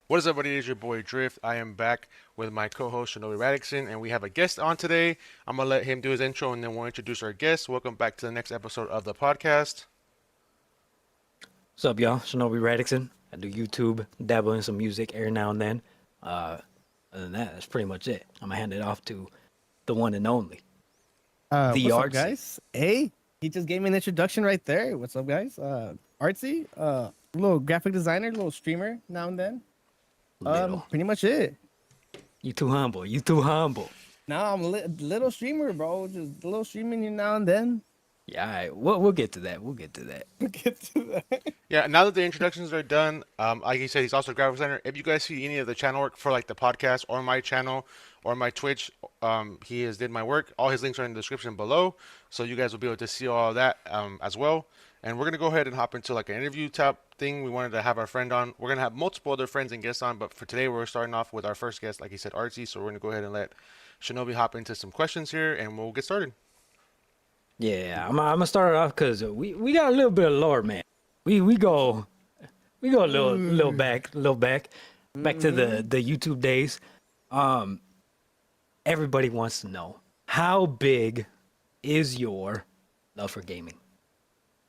What is up, buddy? It is your boy Drift. I am back with my co-host Shinobi Radixan, and we have a guest on today. I'm gonna let him do his intro, and then we'll introduce our guest. Welcome back to the next episode of the podcast. What's up, y'all? Shinobi Radixan. I do YouTube, dabble in some music every now and then. Uh, Other than that, that's pretty much it. I'm gonna hand it off to the one and only, the What's up, artsy. guys? Hey, he just gave me an introduction right there. What's up, guys? Artsy, little graphic designer, little streamer now and then. Little. Pretty much it. You too humble. You too humble. Now I'm a little streamer, bro. Just a little streaming you now and then. Yeah, all right. We'll get to that. We'll get to that. Get to that. Yeah, now that the introductions are done, like he said, he's also a graphic designer. If you guys see any of the channel work for like the podcast or my channel or my Twitch, he has did my work. All his links are in the description below, so you guys will be able to see all of that as well. And we're gonna go ahead and hop into like an interview type thing. We wanted to have our friend on. We're gonna have multiple other friends and guests on, but for today we're starting off with our first guest, like he said, Artsy. So we're gonna go ahead and let Shinobi hop into some questions here, and we'll get started. Yeah, I'm gonna start it off because we got a little bit of lore, man. We go a little back to the YouTube days. Um, Everybody wants to know how big is your love for gaming?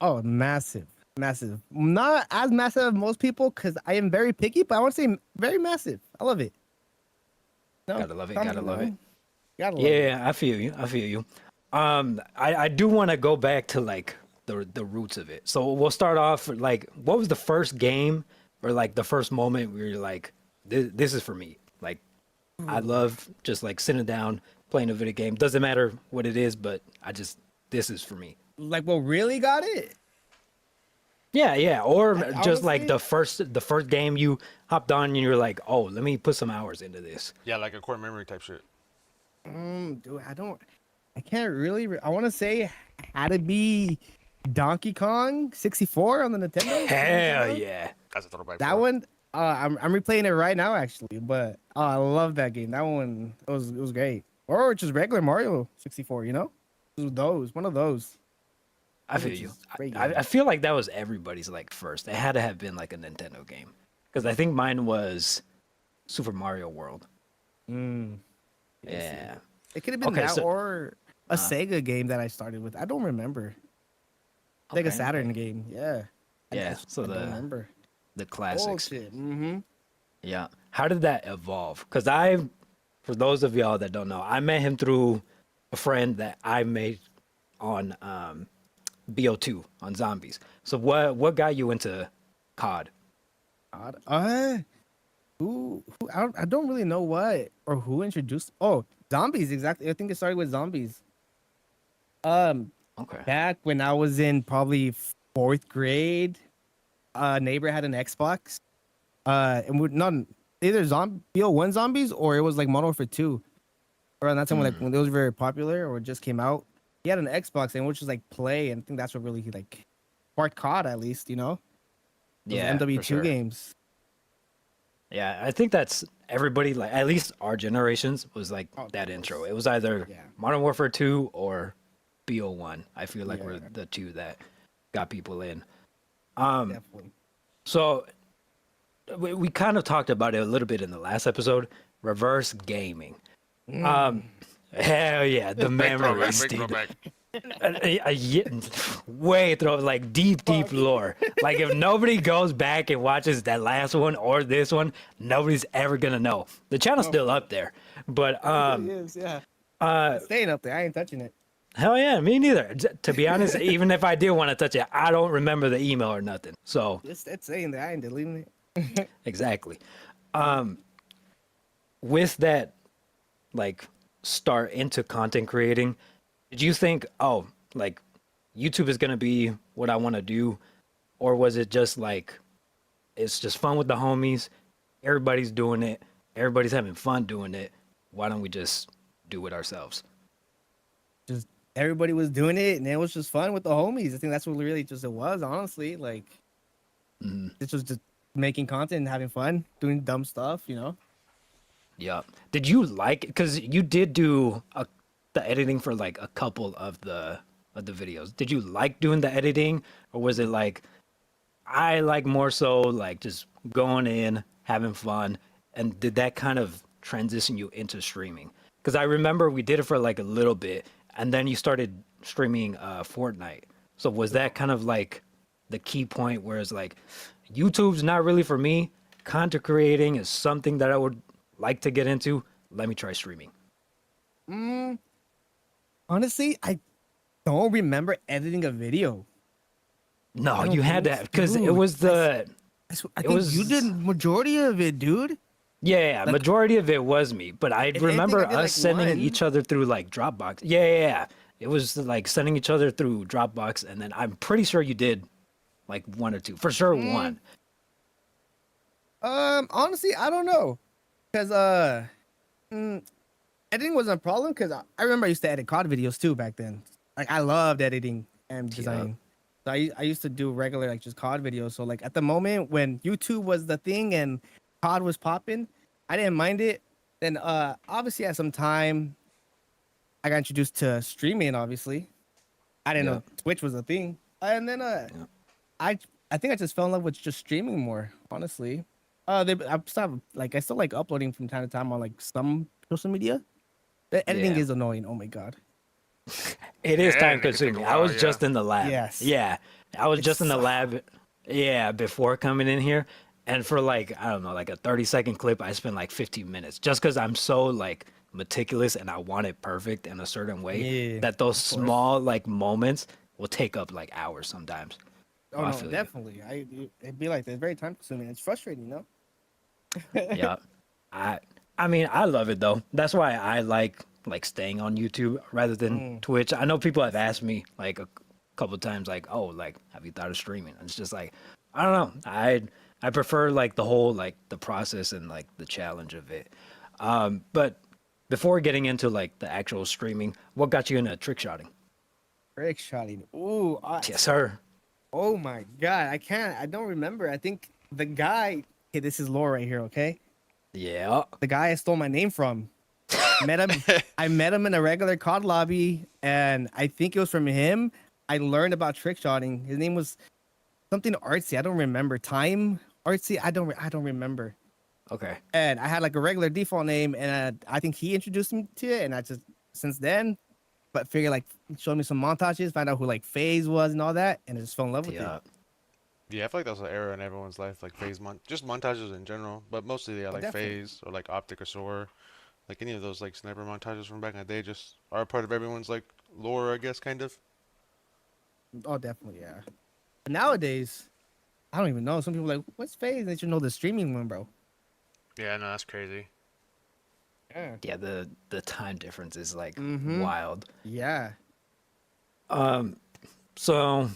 Oh, massive, massive. Not as massive as most people because I am very picky, but I want to say very massive. I love it. No, Gotta love it. come Gotta love it. on. Gotta love it. Yeah, I feel you. I feel you. I do want to go back to like the roots of it. So we'll start off like, what was the first game or like the first moment where you're like, this is for me. Like, I love just like sitting down playing a video game. Doesn't matter what it is, but this is for me. Like, well, really got it. Yeah, yeah. Or Like, just like honestly, the first game you hopped on and you're like, oh, let me put some hours into this. Yeah, like a core memory type shit. dude, I can't really. I want to say had to be Donkey Kong 64 on the Nintendo. Hell yeah. That's a throwback. That bro. one, I'm replaying it right now actually, but I love that game. That one, it was great. Or just regular Mario 64, you know? It was those, one of those. I feel Which you. is great I feel like that was everybody's like first. It had to have been like a Nintendo game because I think mine was Super Mario World. Mm, Yeah. it could have been Okay, that so or a Sega game that I started with. I don't remember. Like a okay, Saturn game. Yeah. yeah. So I don't remember. the Oh classics. shit. Mm-hmm. Yeah. How did that evolve? Because for those of y'all that don't know, I met him through a friend that I made on BO2 on zombies. So what got you into COD? God. Who I don't really know what or who introduced. Oh, zombies exactly. I think it started with zombies. Um, Okay. Back when I was in probably fourth grade, a neighbor had an Xbox. And we're not either zombie BO1 zombies or it was like Modern Warfare 2. Around that time when it was very popular or just came out. He had an Xbox and which was like play, and I think that's what really like sparked COD at least, you know? Those Yeah, for MW2 sure. games. Yeah, I think that's everybody, like at least our generations was like Oh, that of intro. course. It was either Yeah. Modern Warfare 2 or BO1. I feel like we're Yeah. the two that got people in. Um, Definitely. so we kind of talked about it a little bit in the last episode. Reverse gaming. Um, hell yeah, the Big throwback. memories, Big dude. throwback. Way throw like deep lore. Like if nobody goes back and watches that last one or this one, nobody's ever gonna know. The channel's still up there, but It is, yeah. It's staying up there. I ain't touching it. hell yeah, me neither. To be honest, even if I did want to touch it, I don't remember the email or nothing. So It's staying there. I ain't deleting it. exactly. With that, like start into content creating, did you think, oh, like YouTube is gonna be what I want to do, or was it just like it's just fun with the homies, everybody's doing it, everybody's having fun doing it. Why don't we just do it ourselves? Just everybody was doing it, and it was just fun with the homies. I think that's what really just it was, honestly. Like it was just making content and having fun, doing dumb stuff, you know. Yeah. Did you like it? Because you did do the editing for like a couple of the videos. Did you like doing the editing, or was it like I like more so like just going in, having fun, and did that kind of transition you into streaming? Because I remember we did it for like a little bit, and then you started streaming Fortnite. So was that kind of like the key point where it's like YouTube's not really for me. Content creating is something that I would like to get into. Let me try streaming. Mm, honestly, I don't remember editing a video. No, I you don't had think, that because it dude. was the I it think you did was majority of it, dude. yeah, Like, majority of it was me, but I if anything, remember I did us like sending one. each other through like Dropbox. Yeah. It was like sending each other through Dropbox, and then I'm pretty sure you did like one or two, for sure Mm, one. honestly, I don't know, cause mm, editing wasn't a problem. Cause I remember I used to edit COD videos too back then. Like I loved editing and Yeah, designing. So I used to do regular like just COD videos. So like at the moment when YouTube was the thing and COD was popping, I didn't mind it. Then obviously at some time I got introduced to streaming. Obviously, I didn't yeah, know Twitch was a thing. And then yeah, I I think I just fell in love with just streaming more. Honestly, I still like uploading from time to time on like some social media. The editing yeah. is annoying. Oh my god. It Yeah, is time and it could take a consuming. I while. was Yeah. just in the lab. Yes. Yeah, I was just in It's the lab. Yeah, before coming in here, and for like I don't know, like a 30-second clip, I spent like 15 minutes just because I'm so like meticulous and I want it perfect in a certain way yeah, that those of course. small like moments will take up like hours sometimes. Oh Oh, I no, feel you. definitely. It'd be like that. It's very time consuming. It's frustrating, you know. Yeah. I I mean, I love it though. That's why I like staying on YouTube rather than Mm, Twitch. I know people have asked me like a couple times like, "Oh, like have you thought of streaming?" And it's just like, I don't know. I prefer like the whole like the process and like the challenge of it. But before getting into like the actual streaming, what got you into trick shotting? trick shotting. Ooh, Yes, sir. oh my god. I can't. I don't remember. I think the guy. Okay, this is lore right here. Okay, Yeah. the guy I stole my name from. Met him. I met him in a regular COD lobby, and I think it was from him. I learned about trick shotting. His name was something artsy. I don't remember. Time artsy. I don't remember. Okay. And I had like a regular default name, and I think he introduced me to it, and I just since then, but figure like showed me some montages, find out who like FaZe was and all that, and I just fell in love with it. Yeah. Yeah, I feel like that's an era in everyone's life, like just montages in general, but mostly yeah, Oh, like definitely. phase or like optic or soar, like any of those like sniper montages from back in the day, just are a part of everyone's like lore, I guess, kind of. Oh, definitely, yeah. But nowadays, I don't even know. Some people are like, what's FaZe? They should know the streaming one, bro. Yeah, no, that's crazy. Yeah. Yeah, the time difference is like Mm-hmm. wild. Yeah. So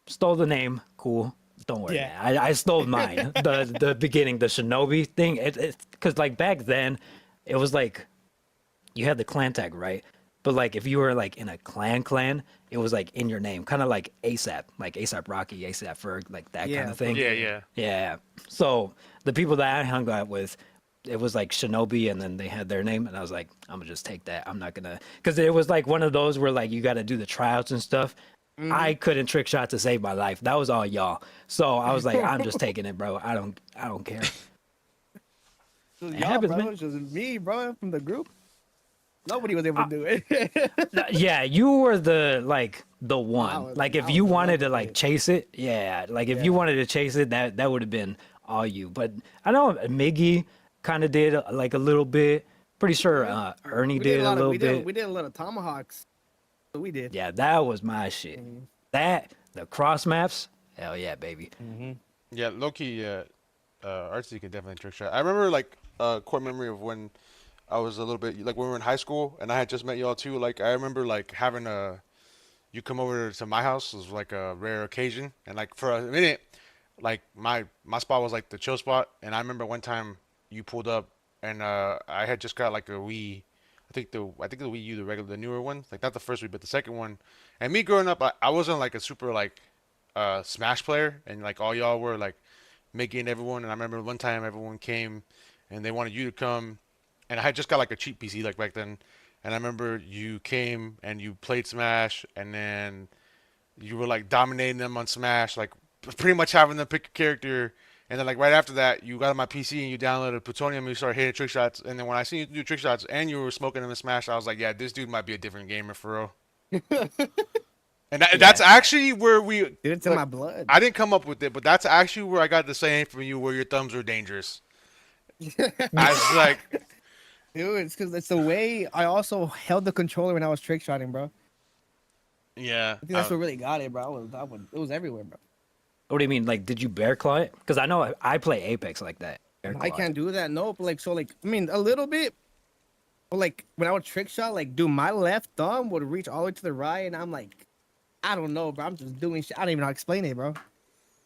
stole the name. Cool. Don't worry, Yeah. man. I stole mine. The beginning, the shinobi thing. It because like back then, it was like you had the clan tag, right? But like if you were like in a clan, it was like in your name, kind of like ASAP Rocky, ASAP Ferg, like that kind Yeah, of for thing. Yeah, sure. yeah. Yeah. So the people that I hung out with, it was like Shinobi, and then they had their name, and I was like, I'm gonna just take that. I'm not gonna, because it was like one of those where like you got to do the tryouts and stuff. Mm-hmm. I couldn't trick shot to save my life. That was all y'all. So I was like, I'm just taking it, bro. I don't care. It was It y'all, happens, bro. man. It was just me, bro, from the group. Nobody was able to do it. Yeah, you were the I one. was, Like I if was you in love wanted to with like it. chase it, yeah. Like if you Yeah. wanted to chase it, that would have been all you. But I know Miggy kind of did like a little bit. Pretty sure Mhm. Ernie We did a did a lot of little bit. we did a lot of tomahawks. So we did. Yeah, that was my shit. Mhm. That the cross maps, hell yeah, baby. Mhm. Yeah, low key, Artsy can definitely trick shot. I remember like a core memory of when I was a little bit like when we were in high school and I had just met y'all too. Like I remember like having a you come over to my house was like a rare occasion, and like for a minute, like my spot was like the chill spot, and I remember one time you pulled up, and I had just got like a Wii, I think the Wii U, the newer one, like not the first Wii, but the second one, and me growing up, I wasn't like a super like Smash player, and like all y'all were like making everyone, and I remember one time everyone came, and they wanted you to come, and I had just got like a cheap PC like back then, and I remember you came and you played Smash, and then you were like dominating them on Smash, like pretty much having them pick a character, And then like right after that, you got on my PC and you downloaded Plutonium and you started hitting trick shots. And then when I seen you do trick shots and you were smoking in the Smash, I was like, yeah, this dude might be a different gamer for real. And that's Yeah. actually where we Dude, it's in like. my blood. I didn't come up with it, but that's actually where I got the saying from you, where your thumbs were dangerous. I was like, Dude, it's because it's the way I also held the controller when I was trick shotting, bro. yeah, I think that's what really got it, bro. It was everywhere, bro. What do you mean? Like, did you bear claw it? Because I know I play Apex like that. Bear I claw can't do that. No, but like, so like, I mean, a little bit. But like, when I would trick shot, like, dude, my left thumb would reach all the way to the right, and I'm like, I don't know, bro. I'm just doing shit. I don't even know how to explain it, bro.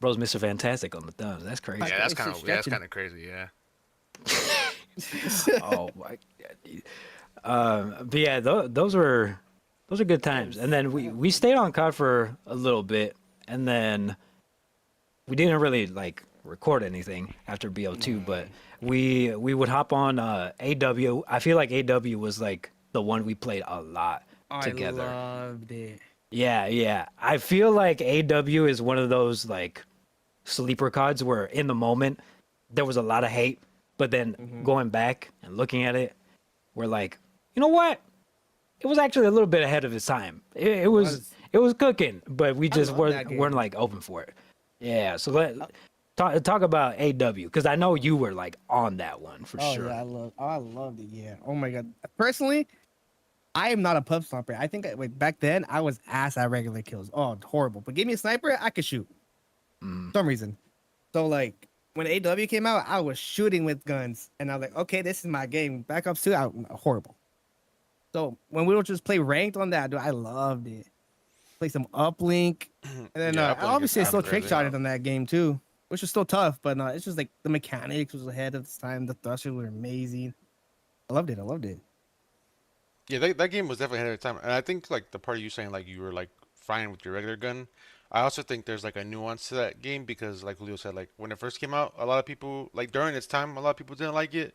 Bro's Mr. Fantastic on the thumbs. That's crazy. yeah, that's It's kind just of that's stretching. kind of crazy. Yeah. Oh my god. Dude. But yeah, those are good times. And then we stayed on COD for a little bit, and then we didn't really like record anything after BO2, but we would hop on AW. I feel like AW was like the one we played a lot together. I loved it. Yeah, yeah. I feel like AW is one of those like sleeper CODs where in the moment there was a lot of hate, but then going back and looking at it, we're like, you know what? It was actually a little bit ahead of its time. It was cooking, but we just love that weren't game. like open for it. Yeah, so talk about AW because I know you were like on that one for Oh sure. yeah, I loved it. Yeah. Oh my god. Personally, I am not a pub stomper. I think wait, back then I was ass at regular kills. Oh, horrible. But give me a sniper, I could shoot. For some reason. So like when AW came out, I was shooting with guns, and I was like, okay, this is my game. Back Ops 2, horrible. So when we would just play ranked on that, dude, I loved it. Play some uplink, and then Yeah, uplink is obviously I still kinda trick crazy. shotted on that game too, which was still tough. But no, it's just like the mechanics was ahead of its time. The thrusters were amazing. I loved it. I loved it. Yeah, that game was definitely ahead of its time, and I think like the part of you saying like you were like fine with your regular gun. I also think there's like a nuance to that game because like Julio said, like when it first came out, a lot of people like during its time, a lot of people didn't like it,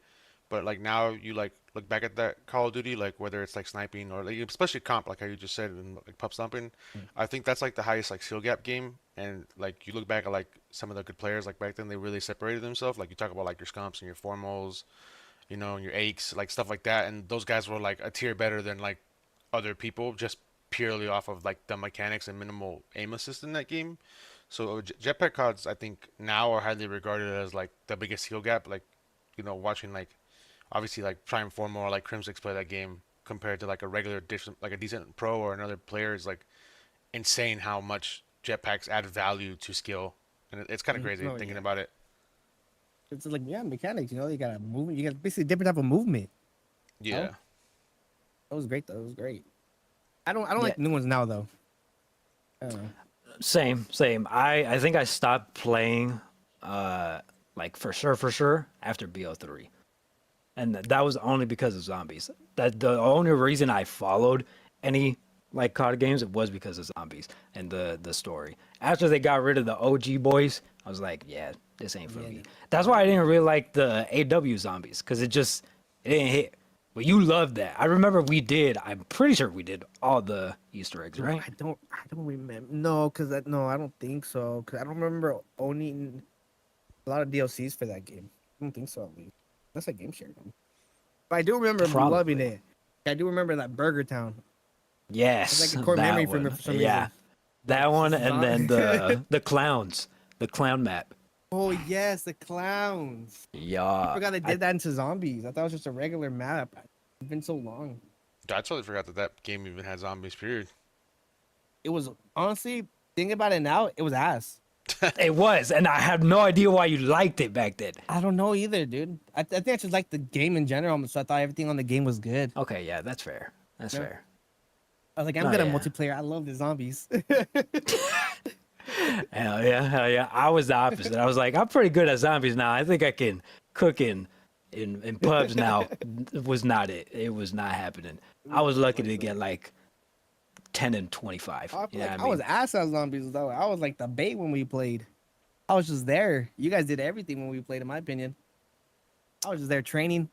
but like now you like look back at that Call of Duty, like whether it's like sniping or like especially comp, like how you just said, and like pub stomping, I think that's like the highest like skill gap game, and like you look back at like some of the good players like back then, they really separated themselves. Like you talk about like your scumps and your formals, you know, and your aches, like stuff like that. And those guys were like a tier better than like other people just purely off of like the mechanics and minimal aim assist in that game. So jetpack CODs, I think now are highly regarded as like the biggest skill gap. Like, you know, watching like obviously like Prime Formal or like Crimsix play that game compared to like a regular like a decent pro or another player is like insane how much jetpacks add value to skill. And it's kind of crazy Oh thinking yeah. about it. It's like yeah, mechanics. You know, you got a movement. You got basically different type of movement. Yeah. That was great though. It was great. I don't Yeah. like new ones now though. I don't know. Same. I think I stopped playing like for sure after BO3. And that was only because of zombies. That the only reason I followed any like COD games was because of zombies and the story. After they got rid of the OG boys, I was like, yeah, this ain't for Yeah, me. That's why I didn't really like the AW zombies because it didn't hit. But you loved that. I remember we did. I'm pretty sure we did all the Easter eggs, right? I don't remember. No, no, I don't think so. Cause I don't remember owning a lot of DLCs for that game. I don't think so. At least that's a game share. But I do remember loving Probably. it. I do remember that Burger Town. It's Yes, like a core that memory for me one. for some Yeah, reason. that one, and then Zo- the clowns, the clown map. oh yes, the clowns. I Yeah, forgot they did that into zombies. I thought it was just a regular map. It's been so long. I totally forgot that that game even had zombies, period. It was honestly thinking about it now, it was ass. it was, and I have no idea why you liked it back then. I don't know either, dude. I think I just like the game in general, so I thought everything on the game was good. Okay, yeah, that's fair. That's Yeah. fair. I was like, I'm Oh, good at yeah. multiplayer. I love the zombies. Hell yeah. I was the opposite. I was like, I'm pretty good at zombies now. I think I can cook in pubs now. Was not it. It was not happening. I was lucky to get like 10 and 25. I, You know like, what I I was mean? ass at zombies though. I was like the bait when we played. I was just there. You guys did everything when we played, in my opinion. I was just there training.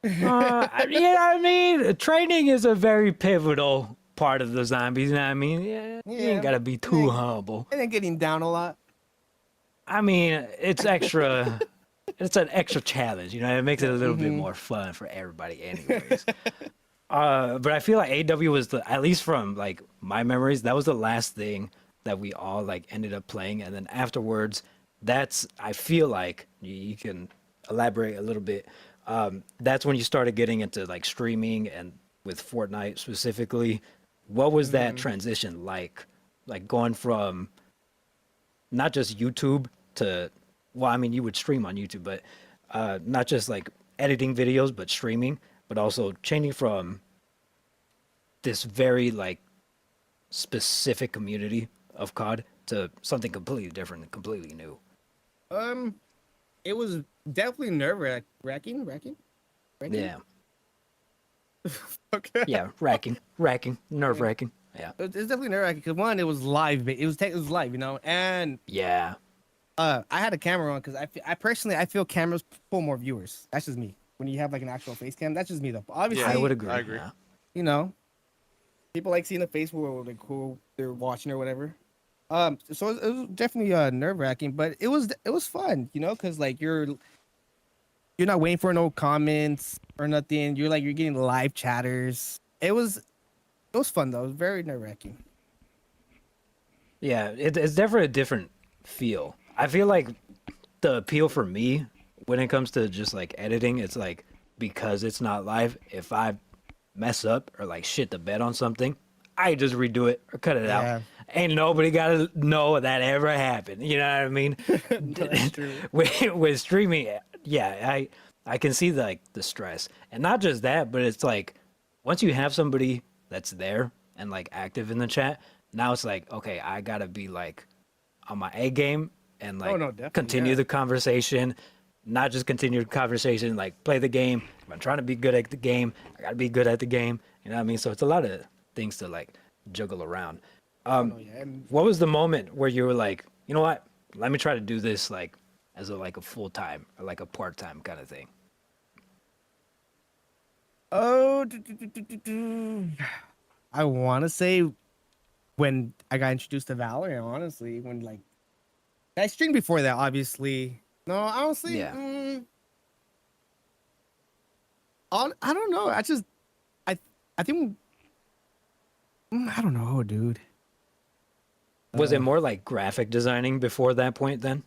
You know what I mean? Training is a very pivotal part of the zombies. You know what I mean? Yeah, you Yeah, ain't gotta be and too then, humble. and then getting down a lot. I mean, it's extra. It's an extra challenge, you know. It makes it a little bit Mm-hmm. more fun for everybody, anyways. But I feel like AW was the, at least from like my memories, that was the last thing that we all like ended up playing, and then afterwards, that's I feel like you can elaborate a little bit. That's when you started getting into like streaming and with Fortnite specifically. What was that Mm-hmm. transition like? Like going from not just YouTube to, well, I mean, you would stream on YouTube, but not just like editing videos, but streaming, but also changing from this very like specific community of COD to something completely different and completely new. Um, it was definitely wracking. Yeah, Okay. yeah, racking, nerve wracking. Yeah, It's definitely nerve wracking because one, it was live. It was live, you know, and yeah, I had a camera on because I personally I feel cameras pull more viewers. That's just me. When you have like an actual face cam, that's just me though. But Yeah, I would obviously, I agree. agree. Yeah, you know, people like seeing the face where like who they're watching or whatever. So it was definitely nerve wracking, but it was fun, you know, because like you're not waiting for no comments or nothing. You're getting live chatters. It was fun though. It was very nerve wracking. yeah, it's definitely a different feel. I feel like the appeal for me when it comes to just like editing, it's like because it's not live, if I mess up or like shit the bed on something, I just redo it or cut it out. Yeah, Ain't nobody gotta know that ever happened. You know what I mean? that's true. With streaming, yeah, I can see like the stress, and not just that, but it's like once you have somebody that's there and like active in the chat, now it's like okay, I gotta be like on my A game and Oh like no, definitely, continue yeah. the conversation, not just continue the conversation, like play the game. If I'm trying to be good at the game, I gotta be good at the game. You know what I mean? So it's a lot of things to like juggle around. Oh no, yeah. And What was the moment where you were like, you know what? Let me try to do this like as a like a full time or like a part time kind of thing. oh, I want to say when I got introduced to Valorant, honestly, when like I streamed before that, obviously. No, honestly, Yeah. I don't know. I, I think, I don't know, dude. Was it Uh, more like graphic designing before that point then?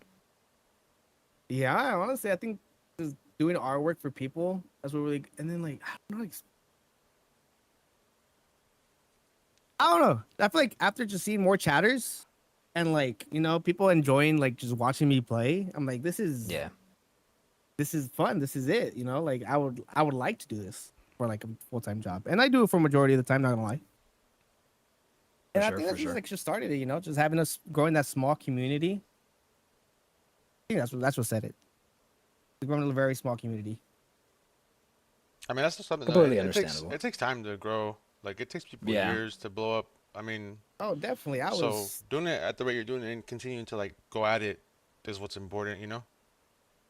yeah, honestly, I think just doing artwork for people, that's what really, and then like, I don't know, I don't know. I feel like after just seeing more chatters and like, you know, people enjoying like just watching me play, I'm like, Yeah, this is fun. This is it. You know, like I would like to do this for like a full time job, and I do it for majority of the time. Not gonna lie. for And I sure, think for that's just sure. like just started it. You know, just having us growing that small community. I think that's what said it. Growing a very small community. I mean, that's just something that Completely it understandable. takes time to grow. Like it takes people Yeah. years to blow up. I mean, Oh, definitely. I so was. doing it at the rate you're doing it and continuing to like go at it is what's important, you know?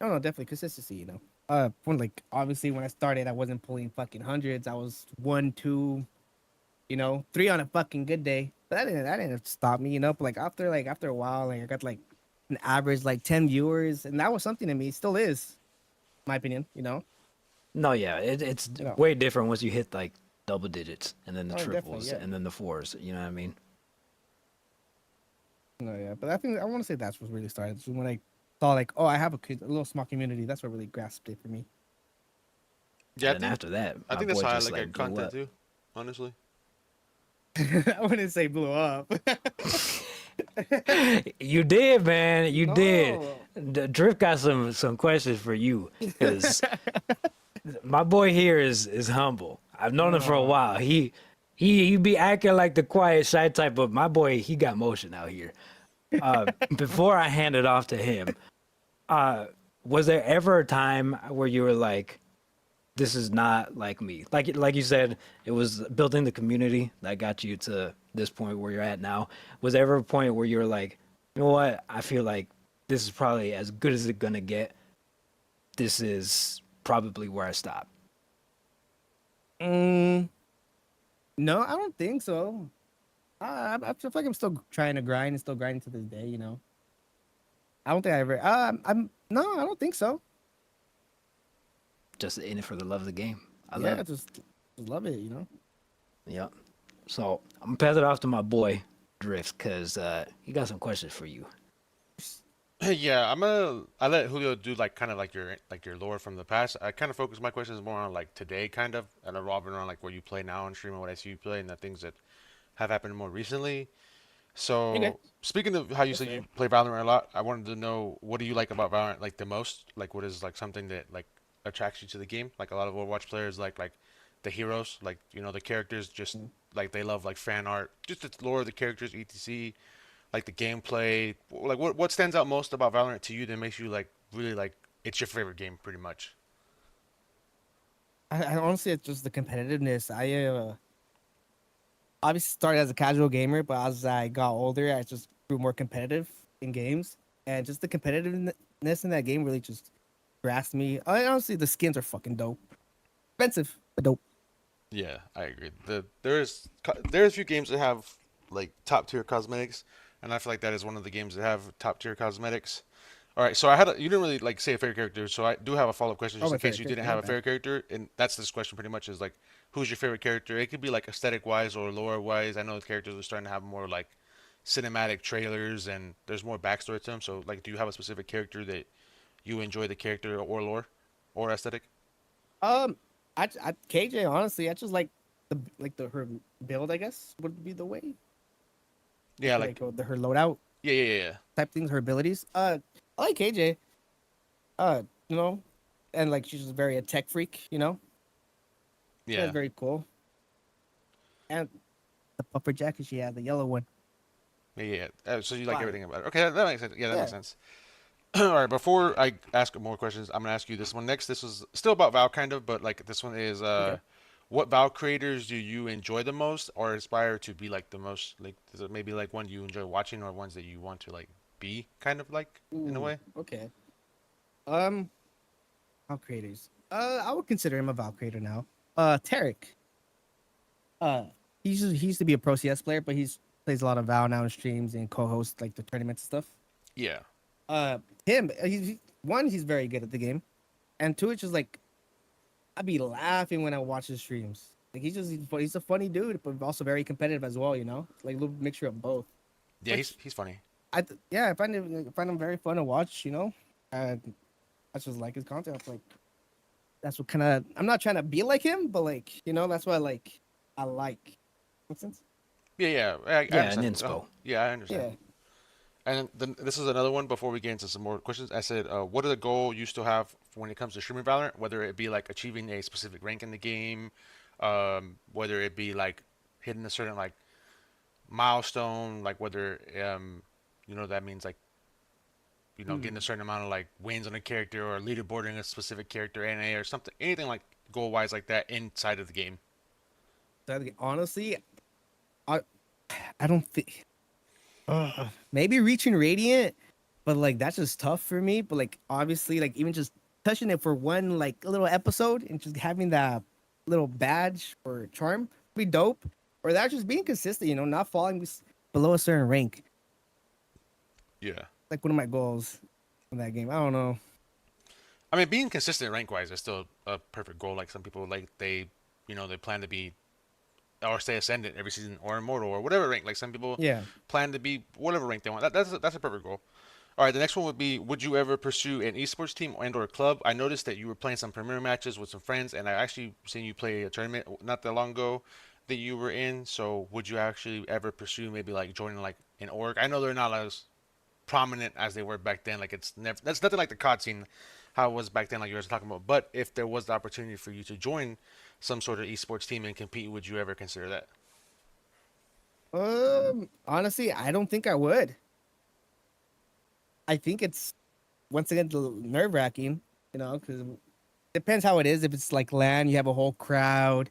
Oh no, definitely consistency. You know. When like obviously when I started, I wasn't pulling fucking hundreds. I was one, two, you know, three on a fucking good day. But that didn't stop me, you know. But like after a while, like I got like an average like 10 viewers, and that was something to me. It still is, my opinion, you know. No, yeah, it's You know. way different once you hit like double digits and then the Oh, definitely, triples yeah. and then the fours. You know what I mean? No, yeah. But I think I want to say that's what really started. So when I saw like, oh, I have a little small community, that's what really grasped it for me. Yeah, And then after that, I my think that's boy how I just like like get blew content up. too, honestly. I wouldn't say blew up. You did, man. You did. No. Drift got some questions for you because my boy here is humble. I've known him for a Uh, while. He be acting like the quiet, shy type, but my boy he got motion out here. Before I hand it off to him, was there ever a time where you were like, "This is not like me"? Like you said, it was building the community that got you to this point where you're at now. Was there ever a point where you were like, "You know what? I feel like this is probably as good as it's gonna get. This is probably where I stop." mm, no, I don't think so. I feel like I'm still trying to grind and still grinding to this day, you know. I don't think I ever. I'm no, I don't think so. Just in it for the love of the game. I love Yeah, it. just love it. You know. Yep. So I'm gonna pass it off to my boy Drift because he got some questions for you. Yeah, I let Julio do like kind of like your lore from the past. I kind of focus my questions more on like today, kind of, and revolving around like where you play now on stream and what I see you play and the things that have happened more recently. Okay, So speaking of how you that's said fair. you play Valorant a lot, I wanted to know what do you like about Valorant like the most? Like what is like something that like attracts you to the game? Like a lot of Overwatch players like the heroes, like you know the characters, just Mm. like they love like fan art, just the lore of the characters, etc. Like the gameplay. Like what stands out most about Valorant to you that makes you like really like it's your favorite game, pretty much? I honestly, it's just the competitiveness. I obviously started as a casual gamer, but as I got older, I just grew more competitive in games, and just the competitiveness in that game really just grasped me. I honestly, the skins are fucking dope, expensive but dope. Yeah, I agree. There's a few games that have like top tier cosmetics, and I feel like that is one of the games that have top tier cosmetics. All right, so you didn't really like say a favorite character, so I do have a follow up question Oh, just my in case favorite you didn't character, have my a bad. favorite character, and that's this question pretty much is like, who's your favorite character? It could be like aesthetic wise or lore wise. I know the characters are starting to have more like cinematic trailers and there's more backstory to them. So like, do you have a specific character that you enjoy the character or lore or aesthetic? Um, KJ, honestly, I just like the her build. I guess would be the way Yeah, like like her loadout yeah. type things, her abilities. I like KJ. You know, and like she's just very a tech freak. You know, that's Yeah. very cool. And the puffer jacket she had, the yellow one, So you like fire. everything about it. Okay, that makes sense. Yeah, that makes Yeah. sense. All right, before I ask more questions, I'm gonna ask you this one next. This was still about Val, kind of, but like this one is Okay. what Val creators do you enjoy the most or aspire to be like the most? Like, is it maybe like one you enjoy watching or ones that you want to like be, kind of like in a Ooh. way? Okay. Um, Val creators. I would consider him a Val creator now. Tarek. Uh, he used to be a Pro CS player, but he's plays a lot of Val now in streams and co-hosts like the tournaments and stuff. Yeah, Him. One, he's very good at the game, and two, it's just like I'd be laughing when I watch his streams. Like he's a funny dude, but also very competitive as well. You know, like a little mixture of both. yeah, Which he's funny. yeah, I find him very fun to watch. You know, and I just like his content. I feel like that's what kind of I'm not trying to be like him, but like you know, that's what I like. Make sense? Yeah, I Yeah, an understand. inspo. Yeah, I understand. Yeah. And then this is another one before we get into some more questions. I said, what are the goal you still have when it comes to streaming Valorant? Whether it be like achieving a specific rank in the game, whether it be like hitting a certain like milestone, like whether you know that means like you know getting a Hmm. certain amount of like wins on a character or leaderboarding a specific character NA or something, anything like goal wise like that inside of the game. Honestly, I I don't think maybe reaching Radiant, but like that's just tough for me. But like obviously, like even just touching it for one like little episode and just having that little badge or charm would be dope. Or that just being consistent, you know, not falling below a certain rank. Yeah. Like one of my goals in that game. I don't know. I mean, being consistent rank wise is still a perfect goal. Like some people, like you know, they plan to be or stay ascendant every season or immortal or whatever rank. Like some people Yeah. plan to be whatever rank they want. That's a perfect goal. All right, the next one would be: would you ever pursue an esports team and/or club? I noticed that you were playing some premier matches with some friends, and I actually seen you play a tournament not that long ago that you were in. So, would you actually ever pursue maybe like joining like an org? I know they're not as prominent as they were back then. Like it's never that's nothing like the COD scene, how it was back then, like you guys were talking about. But if there was the opportunity for you to join some sort of esports team and compete, would you ever consider that? Honestly, I don't think I would. I think it's once again nerve wracking, you know, because depends how it is. If it's like LAN, you have a whole crowd.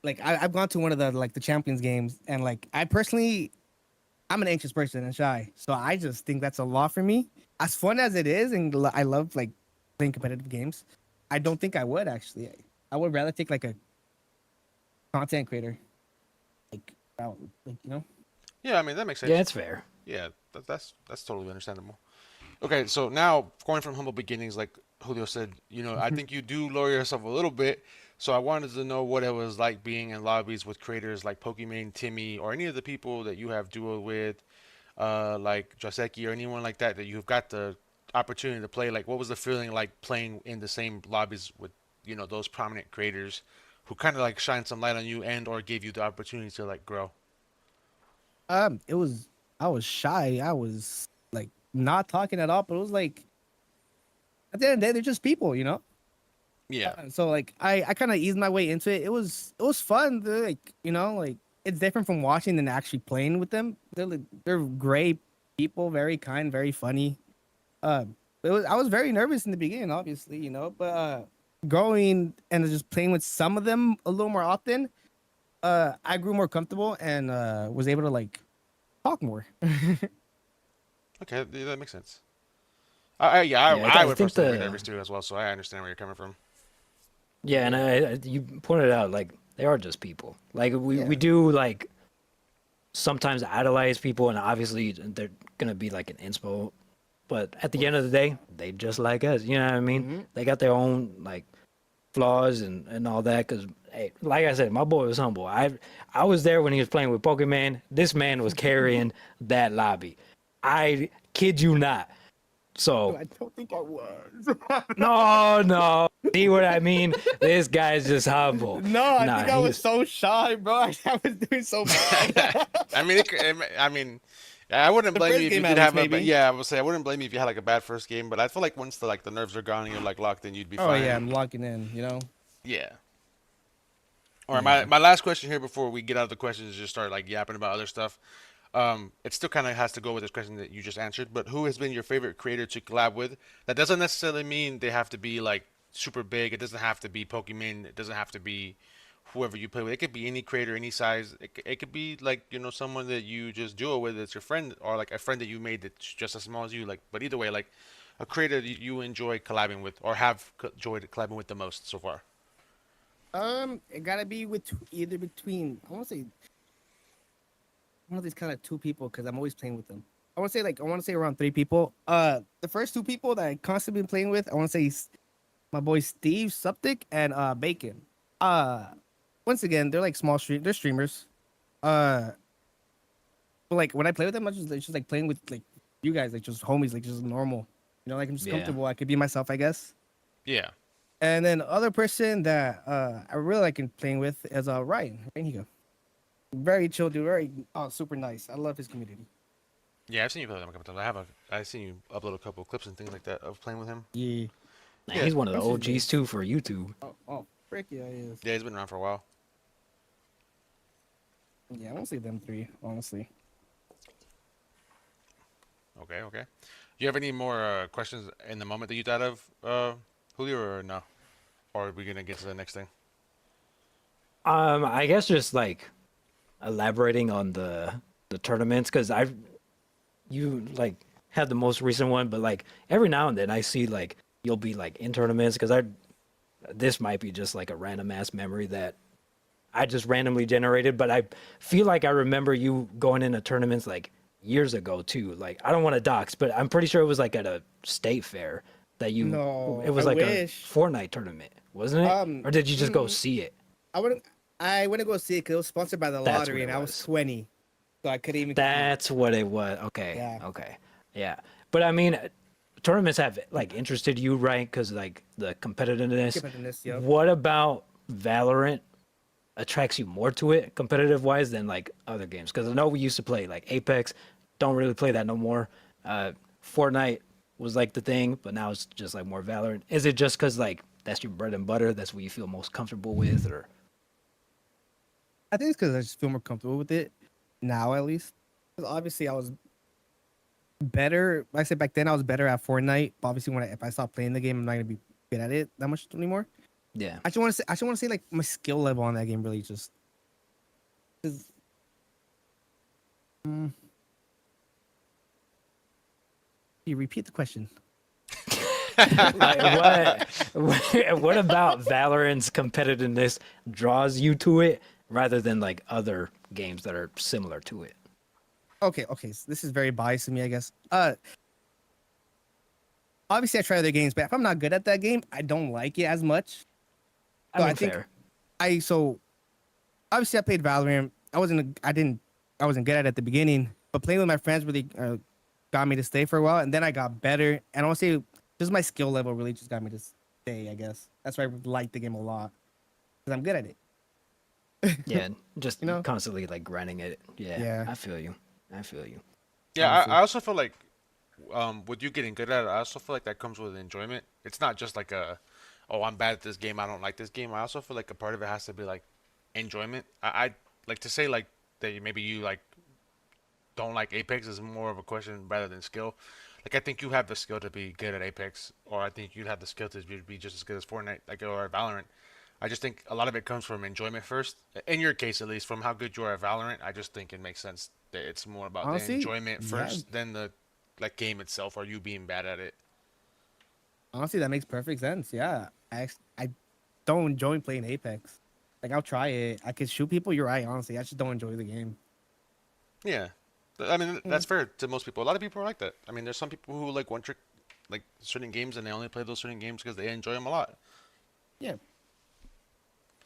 Like I've gone to one of the like the Champions games, and like I personally, I'm an anxious person and shy, so I just think that's a lot for me. As fun as it is, and I love like playing competitive games, I don't think I would actually. I would rather take like a content creator, like like you know. Yeah, I mean that makes Yeah, sense. it's fair. Yeah, that's totally understandable. Okay, so now going from humble beginnings, like Julio said, I think you do lower yourself a little bit. So I wanted to know what it was like being in lobbies with creators like Pokimane, Timmy, or any of the people that you have duo with, like Joseki or anyone like that you've got the opportunity to play. Like, what was the feeling like playing in the same lobbies with, those prominent creators who kind of like shine some light on you and or gave you the opportunity to like grow? It was I was shy. I was like not talking at all, but it was like at the end of the day, they're just people, you know. Yeah. So like I kind of eased my way into it. It was fun. They're like like it's different from watching than actually playing with them. They're great people, very kind, very funny. Uh, I was very nervous in the beginning, obviously, but going and just playing with some of them a little more often, I grew more comfortable and was able to like talk more. Okay, yeah, that makes sense. Yeah, Yeah, I I would think personally be the nervous too as well, so I understand where you're coming from. yeah, and you pointed out like they are just people. Like we Yeah. do like sometimes idolize people, and obviously they're gonna be like an inspo. But at the end of the day, they just like us. You know what I mean? Hmm. They got their own like flaws and all that. Cause hey, like I said, my boy was humble. I was there when he was playing with Pokemon. This man was carrying that lobby. I kid you not. So I don't think I was. no. See what I mean? This guy's just humble. No, I Nah, think I was he's so shy, bro. I was doing so bad. I mean, I mean, I wouldn't The blame you first if you game, at did least, have maybe. yeah, I would say I wouldn't blame you if you had like a bad first game, but I feel like once the nerves are gone and you're like locked in, you'd be Oh yeah, fine. I'm locking in. Yeah. All right, my yeah. my last question here before we get out of the questions is just start like yapping about other stuff. It still kind of has to go with this question that you just answered, but who has been your favorite creator to collab with? That doesn't necessarily mean they have to be like super big. It doesn't have to be Pokemon. It doesn't have to be whoever you play with. It could be any creator, any size. It could be like someone that you just duo with. It's your friend or like a friend that you made that's just as small as you. Like, but either way, like a creator that you enjoy collabing with or have enjoyed collabing with the most so far. It gotta be with either between. I want to say one of these kind of two people because I'm always playing with them. I want to say around three people. The first two people that I constantly been playing with, I want to say my boy Steve Suptic and Bacon. Uh, Once again, they're like they're streamers. Uh, but like when I play with them, it's just like playing with like you guys, like just homies, like just normal. Like I'm just Yeah. comfortable. I could be myself, I guess. Yeah. And then the other person that I really like playing with is Ryan. Ryan Higa. Very chill dude, very super nice. I love his community. Yeah, I've seen you play with him a couple times. I've seen you upload a couple clips and things like that of playing with him. Yeah. Nah, Yeah, he's one of the What's his OGs name? too for YouTube. Oh, frick yeah, he is. yeah, he's been around for a while. Yeah, I won't say them three, honestly. Okay, okay. Do you have any more questions in the moment that you thought of, Julio, or no? Or are we gonna get to the next thing? I guess just like elaborating on the tournaments because you like had the most recent one, but like every now and then I see like you'll be like in tournaments because I this might be just like a random ass memory that I just randomly generated, but I feel like I remember you going into tournaments like years ago too. Like I don't want to dox, but I'm pretty sure it was like at a state fair that it No, I was like a wish. Fortnite tournament, wasn't it? Or did you just go see it? I wouldn't. I went to go see it because it was sponsored by the That's what lottery, it and I was was. 20, so I couldn't even compete. That's what it was. Okay. Yeah. Okay. Yeah. But I mean, tournaments have like interested you, right? Because like the competitiveness. Competitiveness, yep. What about Valorant attracts you more to it, competitive wise, than like other games? Because I know we used to play like Apex. Don't really play that no more. Fortnite was like the thing, but now it's just like more Valorant. Is it just because like that's your bread and butter? That's what you feel most comfortable with, or? I think it's because I just feel more comfortable with it now, at least. 'Cause obviously, I was better. Like I said back then, I was better at Fortnite. But obviously, if I stop playing the game, I'm not gonna be good at it that much anymore. Yeah. I just want to say like my skill level on that game really just. Is, mm, you repeat the question? Like, what about Valorant's competitiveness draws you to it rather than like other games that are similar to it? Okay, so this is very biased to me, I guess. obviously I try other games, but if I'm not good at that game, I don't like it as much. I So mean, I think fair. so obviously I played Valorant. I wasn't good at it at the beginning, but playing with my friends really got me to stay for a while, and then I got better. And honestly, just my skill level really just got me to stay. I guess that's why I like the game a lot because I'm good at it. Yeah, just You know? constantly like grinding it. Yeah, Yeah. I feel you. I feel you. Yeah, Honestly. I also feel like with you getting good at it, I also feel like that comes with enjoyment. It's not just like oh, I'm bad at this game, I don't like this game. I also feel like a part of it has to be like enjoyment. I like to say like that maybe you like don't like Apex is more of a question rather than skill. Like I think you have the skill to be good at Apex, or I think you'd have the skill to be just as good as Fortnite, like or Valorant. I just think a lot of it comes from enjoyment first. In your case, at least, from how good you are at Valorant, I just think it makes sense that it's more about the Honestly, enjoyment yeah. first than the like game itself or you being bad at it. Honestly, that makes perfect sense. Yeah. I don't enjoy playing Apex. Like I'll try it. I can shoot people. You're right. Honestly, I just don't enjoy the game. Yeah, I mean Mm. that's fair to most people. A lot of people are like that. I mean, there's some people who like one trick, like certain games, and they only play those certain games because they enjoy them a lot. Yeah.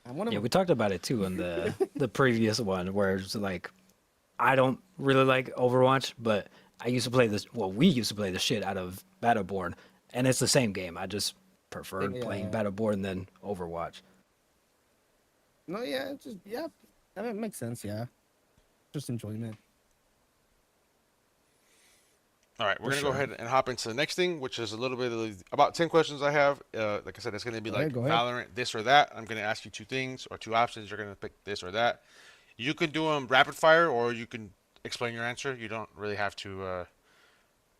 I'm one of Yeah, them. we talked about it too in the previous one where it's like I don't really like Overwatch, but I used to play this. Well, we used to play the shit out of Battleborn, and it's the same game. I just preferred playing Yeah. Battleborn than Overwatch. No, yeah, it's just yeah. That makes sense. Yeah. Just enjoyment. All right, we're For gonna go sure. ahead and hop into the next thing, which is a little bit of about 10 questions I have. Like I said, it's gonna be Go ahead. like Go ahead. Valorant, this or that. I'm gonna ask you two things or two options. You're gonna pick this or that. You can do them rapid fire, or you can explain your answer. You don't really have to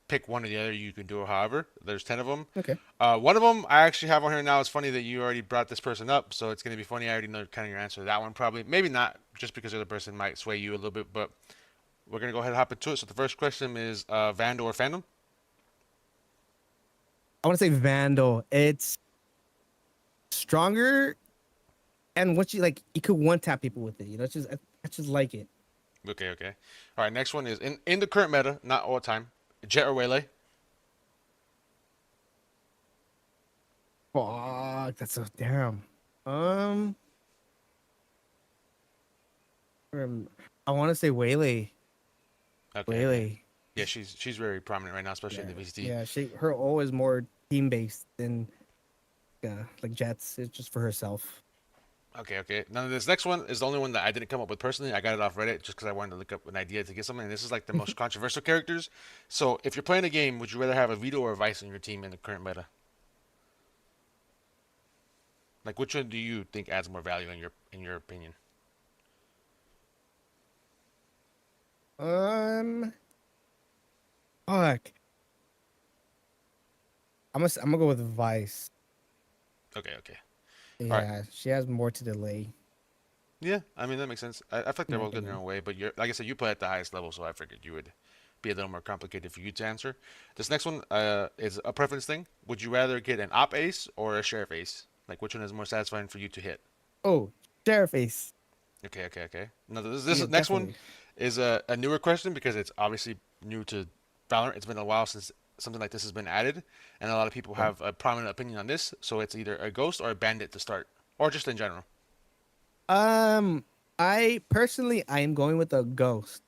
pick one or the other. You can do it however. There's 10 of them. Okay. One of them I actually have on here now. It's funny that you already brought this person up, so it's gonna be funny. I already know kind of your answer to that one, probably. Maybe not, just because the other person might sway you a little bit. But we're gonna go ahead and hop into it. So the first question is Vandal or Fandom? I want to say Vandal. It's stronger, and what you like, you could one tap people with it. You know, it's just I just like it. Okay, okay. All right, next one is in the current meta, not all the time. Jet or Waylay? Fuck, that's so damn. Um, I want to say Waylay. Okay, okay. Waylay. Yeah, she's very prominent right now, especially in Yeah, the VCT. yeah. Her O is more team based than like Jets. It's just for herself. Okay, okay. Now this next one is the only one that I didn't come up with personally. I got it off Reddit just because I wanted to look up an idea to get something. And this is like the most controversial characters. So if you're playing a game, would you rather have a Vito or a Vice in your team in the current meta? Like which one do you think adds more value in your opinion? Um, fuck. I'm gonna go with Vice. Okay, okay. All right. Yeah, she has more to delay, Yeah, I mean that makes sense. I feel like in they're my both good in their opinion. own way, but you're like I said, you play at the highest level, so I figured you would be a little more complicated for you to answer. This next one is a preference thing. Would you rather get an op ace or a sheriff ace? Like which one is more satisfying for you to hit? Oh, Sheriff Ace. Okay, okay, okay. Now Yeah, this next one definitely. is a newer question because it's obviously new to Valorant. It's been a while since something like this has been added, and a lot of people Okay. have a prominent opinion on this. So it's either a ghost or a bandit to start, or just in general. Um, I am going with a Ghost.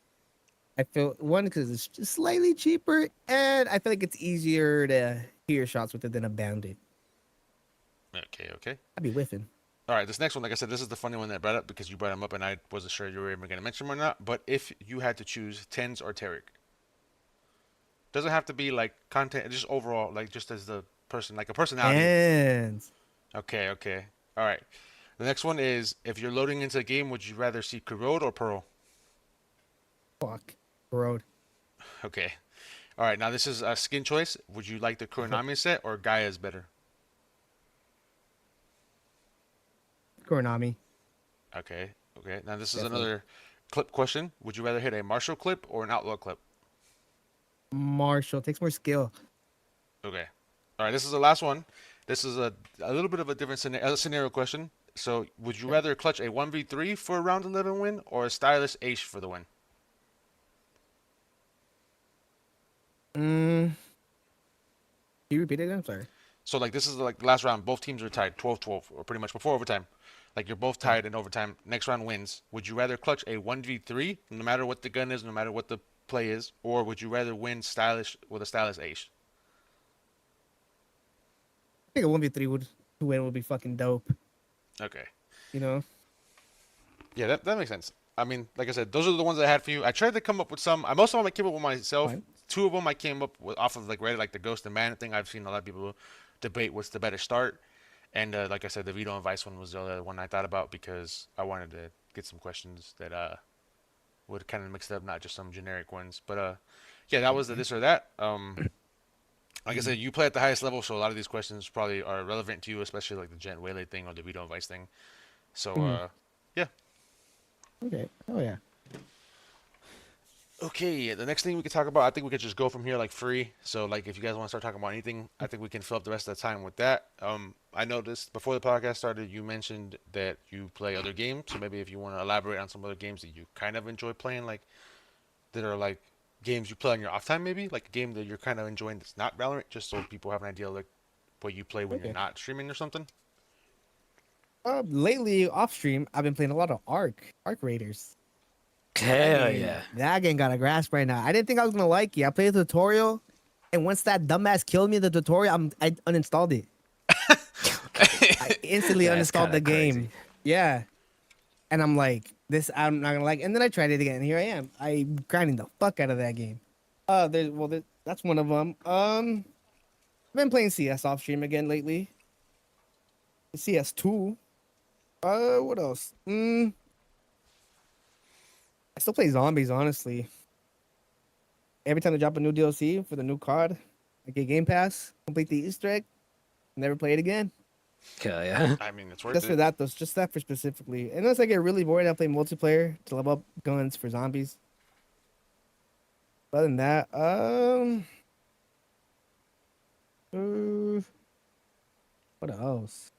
I feel one because it's just slightly cheaper, and I feel like it's easier to hear shots with it than a Bandit. Okay, okay. I'd be whiffing. All right, this next one, like I said, this is the funny one that I brought up because you brought him up, and I wasn't sure you were even going to mention him or not. But if you had to choose Tens or Tarek, doesn't have to be like content, just overall, like just as the person, like a personality. And Okay, okay. All right. The next one is if you're loading into a game, would you rather see Corrode or Pearl? fuck, Road. Okay. All right. Now this is a skin choice. Would you like the Okay. Kuronami set or Gaia's better? Kuronami, Okay. Okay. Now this is definitely. another clip question. Would you rather hit a Marshall clip or an Outlaw clip? Marshall takes more skill. Okay. All right. This is the last one. This is a little bit of a different scenario question. So, would you Okay. rather clutch a 1v3 for a round 11 win or a stylish ace for the win? Mm, you repeat it again? I'm sorry. So like this is like the last round. Both teams are tied 12-12, or pretty much before overtime. Like you're both Okay. tied in overtime. Next round wins. Would you rather clutch a 1v3, no matter what the gun is, no matter what the play is, or would you rather win stylish with a stylish ace? I think a 1v3 would to win would be fucking dope. Okay. You know? Yeah, that makes sense. I mean, like I said, those are the ones I had for you. I tried to come up with some. Most of them I came up with myself. Fine. Two of them I came up with off of like Reddit, like the Ghost and Man thing. I've seen a lot of people debate what's the better start. And like I said, the Vito and Vice one was the other one I thought about because I wanted to get some questions that would kind of mix it up, not just some generic ones. But yeah, that was the this or that. Like I said, you play at the highest level, so a lot of these questions probably are relevant to you, especially like the Gent Waylay thing or the Vito and Vice thing. So Mhm. yeah. Okay. Oh yeah. Okay, the next thing we could talk about, I think we could just go from here like free. So like if you guys want to start talking about anything, I think we can fill up the rest of the time with that. I noticed before the podcast started, you mentioned that you play other games. So maybe if you want to elaborate on some other games that you kind of enjoy playing, like that are like games you play on your off time, maybe like a game that you're kind of enjoying that's not Valorant, just so people have an idea like what you play when you're Okay. not streaming or something. Lately off stream, I've been playing a lot of Arc Raiders. Hell yeah. That game got a grasp right now. I didn't think I was gonna like it. I played the tutorial, and once that dumbass killed me in the tutorial, I uninstalled it. I instantly That's uninstalled kind the of game. crazy. Yeah, and I'm like, this I'm not gonna like. And then I tried it again, and here I am. I'm grinding the fuck out of that game. That's one of them. I've been playing CS off stream again lately. CS2. What else? I still play zombies, honestly. Every time they drop a new DLC for the new COD, I get Game Pass, complete the Easter egg, never play it again. Hell yeah. I mean, it's worth Just for it. that, though. Just that for specifically. Unless I get really bored, I play multiplayer to level up guns for zombies. Other than that, uh, what else?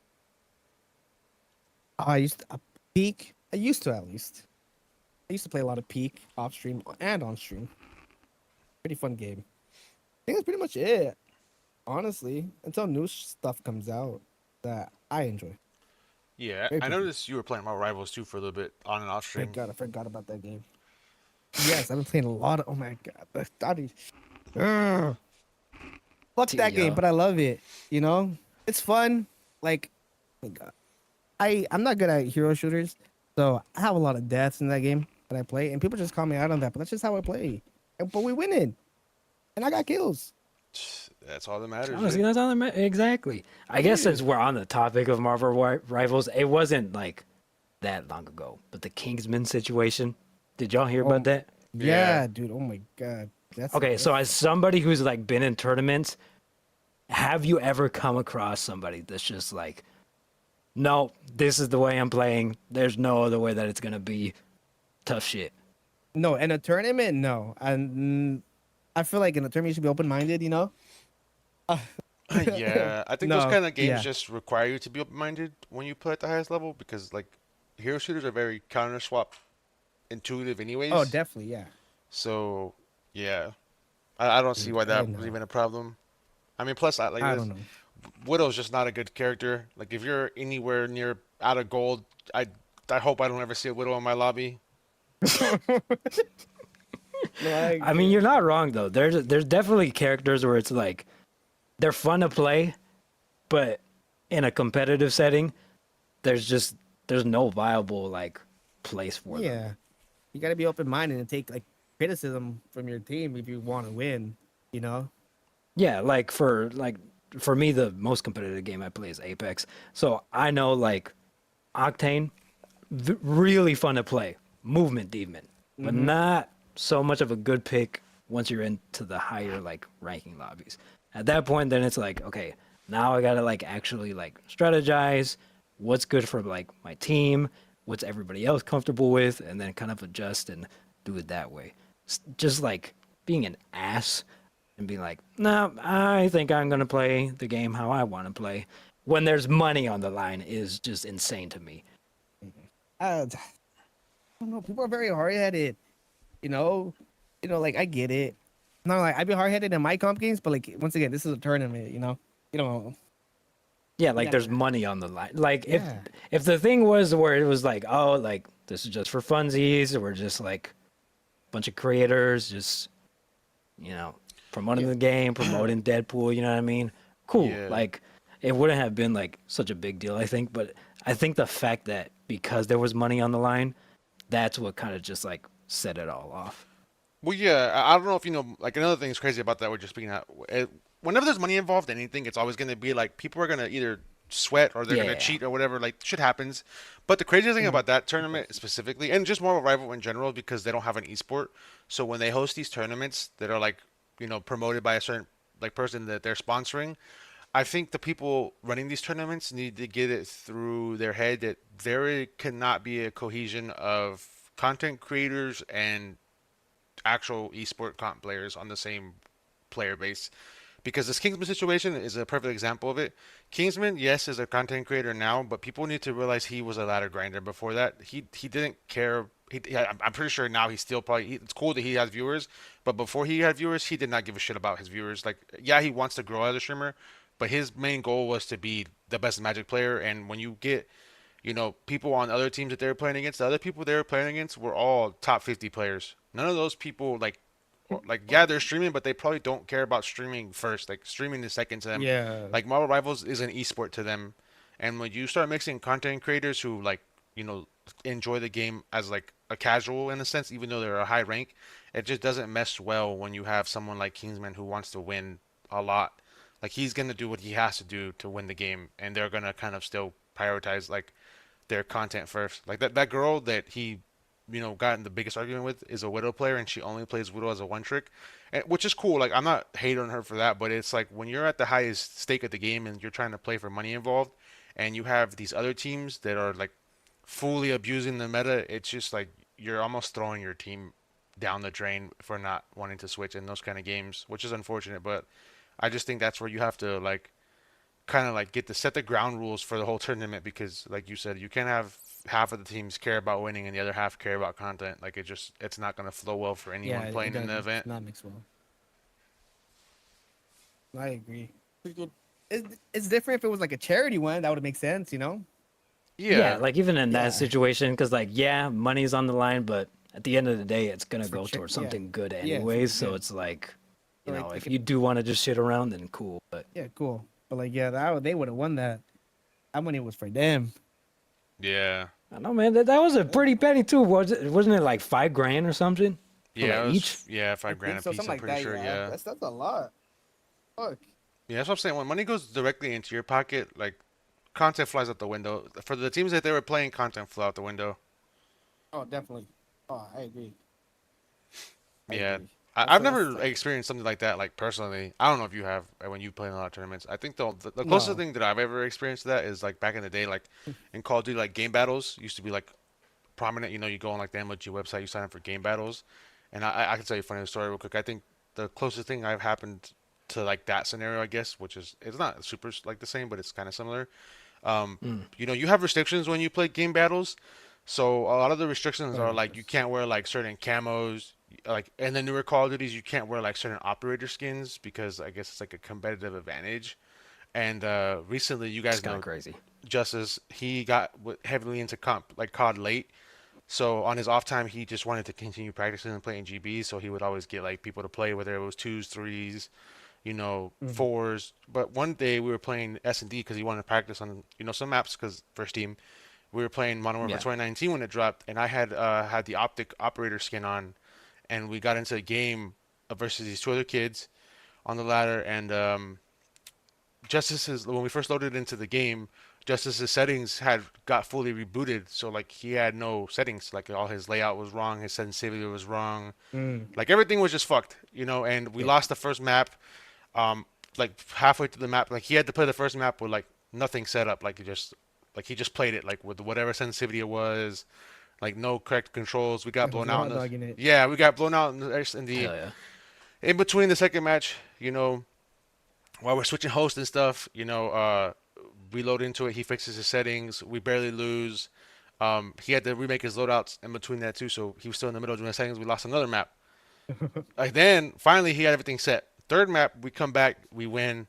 Oh, I used to, Peak. I used to at least. I used to play a lot of Peak off stream and on stream. Pretty fun game. I think that's pretty much it. Honestly, until new stuff comes out that I enjoy. Yeah, Very I picky. noticed you were playing Marvel Rivals too for a little bit on and off Thank stream. God, I forgot about that game. Yes, I've been playing a lot of. Oh my God, Ugh. Fuck that game, Yeah. but I love it. You know, it's fun. Like, oh my God, I'm not good at hero shooters, so I have a lot of deaths in that game that I play, and people just call me out on that. But that's just how I play. But we winning, and I got kills. That's all that matters, Honestly, right? that's all exactly. I guess Yeah. since we're on the topic of Marvel Rivals, it wasn't like that long ago, but the Kingsman situation. Did y'all hear about Oh, that? Yeah. yeah, dude. Oh my God, Okay, so that's as somebody who's like been in tournaments, have you ever come across somebody that's just like, no, this is the way I'm playing. There's no other way that it's gonna be. Tough shit. no in a tournament. No, and I feel like in a tournament you should be open minded. You know. Yeah, I think those No, kind of games yeah. just require you to be open-minded when you play at the highest level because like hero shooters are very counter swap intuitive Oh, anyways. definitely, yeah. So yeah, I don't see Dude, why I that was know. even a problem. I mean, plus I like I this. don't know. Widow's just not a good character. Like if you're anywhere near out of gold, I I hope I don't ever see a Widow in my lobby. No, I I mean, agree. you're not wrong though. There's definitely characters where it's like they're fun to play, but in a competitive setting, there's no viable like place for them. Yeah, you got to be open minded and take like criticism from your team if you want to win. You know. Yeah, for me, the most competitive game I play is Apex. So I know like Octane, really fun to play, movement demon, but Mm-hmm. not so much of a good pick once you're into the higher like ranking lobbies. At that point, then it's like, okay, now I gotta like actually like strategize what's good for like my team, what's everybody else comfortable with, and then kind of adjust and do it that way. Just like being an ass and being like, no, I think I'm gonna play the game how I want to play when there's money on the line is just insane to me. I don't know. People are very hard headed. You know. Like I get it. No, like I'd be hard headed in my comp games, but like once again, this is a tournament, you know. You know, Yeah, you like gotta, there's money on the line. Like yeah, if the thing was where it was like, oh, like this is just for funsies, we're just like a bunch of creators, just you know, promoting yeah, the game, promoting Deadpool, you know what I mean? Cool. Yeah. Like it wouldn't have been like such a big deal, I think, but I think the fact that because there was money on the line, that's what kind of just like set it all off. Well, yeah, I don't know if you know. Like another thing that's crazy about that, we're just speaking out. Whenever there's money involved in anything, it's always going to be like people are going to either sweat or they're Yeah, going to yeah, yeah. cheat or whatever. Like shit happens. But the craziest thing mhm, about that of tournament course. specifically, and just more of a rival in general, because they don't have an esport. So when they host these tournaments that are like promoted by a certain like person that they're sponsoring, I think the people running these tournaments need to get it through their head that there cannot be a cohesion of content creators and actual esport comp players on the same player base. Because this Kingsman situation is a perfect example of it. Kingsman, yes, is a content creator now, but people need to realize he was a ladder grinder before that. He didn't care. I'm pretty sure now he's still probably. It's cool that he has viewers, but before he had viewers, he did not give a shit about his viewers. Like, yeah, he wants to grow as a streamer, but his main goal was to be the best Magic player. And when you get people on other teams that they were playing against, the other people they were playing against were all top 50 players. None of those people yeah, they're streaming, but they probably don't care about streaming first. Like streaming is second to them. Yeah, Like Marvel Rivals is an esport to them, and when you start mixing content creators who like enjoy the game as like a casual in a sense, even though they're a high rank, it just doesn't mesh well when you have someone like Kingsman who wants to win a lot. Like he's gonna do what he has to do to win the game, and they're gonna kind of still prioritize like their content first. Like that girl that he, got in the biggest argument with is a Widow player, and she only plays Widow as a one trick, which is cool. Like I'm not hating on her for that, but it's like when you're at the highest stake of the game and you're trying to play for money involved, and you have these other teams that are like fully abusing the meta, it's just like you're almost throwing your team down the drain for not wanting to switch in those kind of games, which is unfortunate. But I just think that's where you have to like kind of like get to set the ground rules for the whole tournament because like you said you can't have half of the teams care about winning and the other half care about content. Like it's not going to flow well for yeah, anyone it playing in does the event. not mix well. I agree. It's different if it was like a charity one. That would make sense, you know? Yeah, Yeah, like even in that Yeah, situation, because like yeah, money's on the line, but at the end of the day, it's gonna it's for go towards yeah, something good yeah, anyways. something So good. it's like, So like, if like you do want to just shit around, then cool. But yeah, cool. But like, yeah, they would have won that. That money was for them. yeah, I don't know, man. That was a pretty penny too. Wasn't it like 5 grand or something for like yeah. It each? was yeah I 5 grand think a so, piece. something I'm like pretty that. sure. Yeah, Yeah, that's a lot. Fuck. yeah. That's what I'm saying. When money goes directly into your pocket, like content flies out the window. For the teams that they were playing, content flew out the window. Oh, definitely. Oh, I agree. I Yeah, agree. I've That's never like experienced something like that. Like personally, I don't know if you have when you play in a lot of tournaments. I think the closest no. thing that I've ever experienced to that is like back in the day, like in Call of Duty, like game battles used to be like prominent. You go on like the MLG website, you sign up for game battles, and I can tell you a funny story real quick. I think the closest thing I've happened to like that scenario, I guess, which is it's not super like the same, but it's kind of similar. Mm, You have restrictions when you play game battles. So a lot of the restrictions are like you Yes. can't wear like certain camos. Like in the newer Call of Duties, you can't wear like certain operator skins because I guess it's like a competitive advantage. And recently, you it's guys kind of know crazy. Justice, he got heavily into comp like COD late. So on his off time, he just wanted to continue practicing and playing GB. So he would always get like people to play, whether it was twos, threes, Mhm. fours. But one day we were playing S&D because he wanted to practice on some maps because first team we were playing Modern Warfare Yeah. 2019 when it dropped, and I had had the optic operator skin on, and we got into a game versus these two other kids on the ladder, and Justice's when we first loaded into the game, Justice's settings had got fully rebooted, so like he had no settings, like all his layout was wrong, his sensitivity was wrong, Mm. like everything was just fucked. And we Yeah. lost the first map, um, like halfway through the map, like he had to play the first map with like nothing set up, like he just played it like with whatever sensitivity it was, like no correct controls. We got Like was blown out raw in the dogging it. yeah, we got blown out in the Hell yeah. in between the second match. While we're switching hosts and stuff, we load into it. He fixes his settings. We barely lose. He had to remake his loadouts in between that too, so he was still in the middle of doing the settings. We lost another map. Like then finally he had everything set. Third map we come back, we win,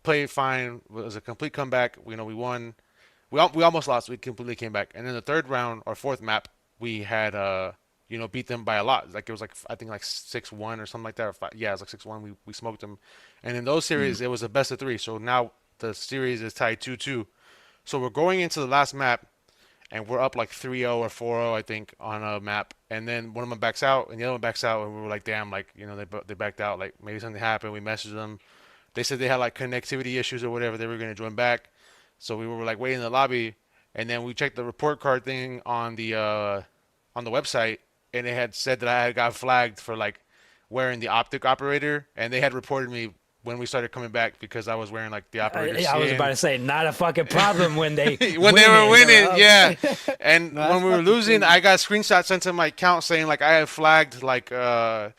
played fine. It was a complete comeback. We won. We almost lost. We completely came back. And then the third round or fourth map we had beat them by a lot. Like it was like I think like 6-1 or something like that. Or five, yeah, it was like 6-1. We smoked them. And in those Mm. series it was a best of three. So now the series is tied 2-2. So we're going into the last map and we're up like 3-0 or 4-0 I think on a map, and then one of them backs out and the other one backs out, and we were like, damn, like they backed out, like maybe something happened. We messaged them. They said they had like connectivity issues or whatever. They were gonna join back, so we were like waiting in the lobby, and then we checked the report card thing on the website, and it had said that I had got flagged for like wearing the optic operator, and they had reported me when we started coming back because I was wearing like the operator I was about skin to say, not a fucking problem when they when they were winning. They're winning, up. yeah. And No, when that's we were fucking losing, crazy. I got screenshots sent to my account saying like I had flagged like the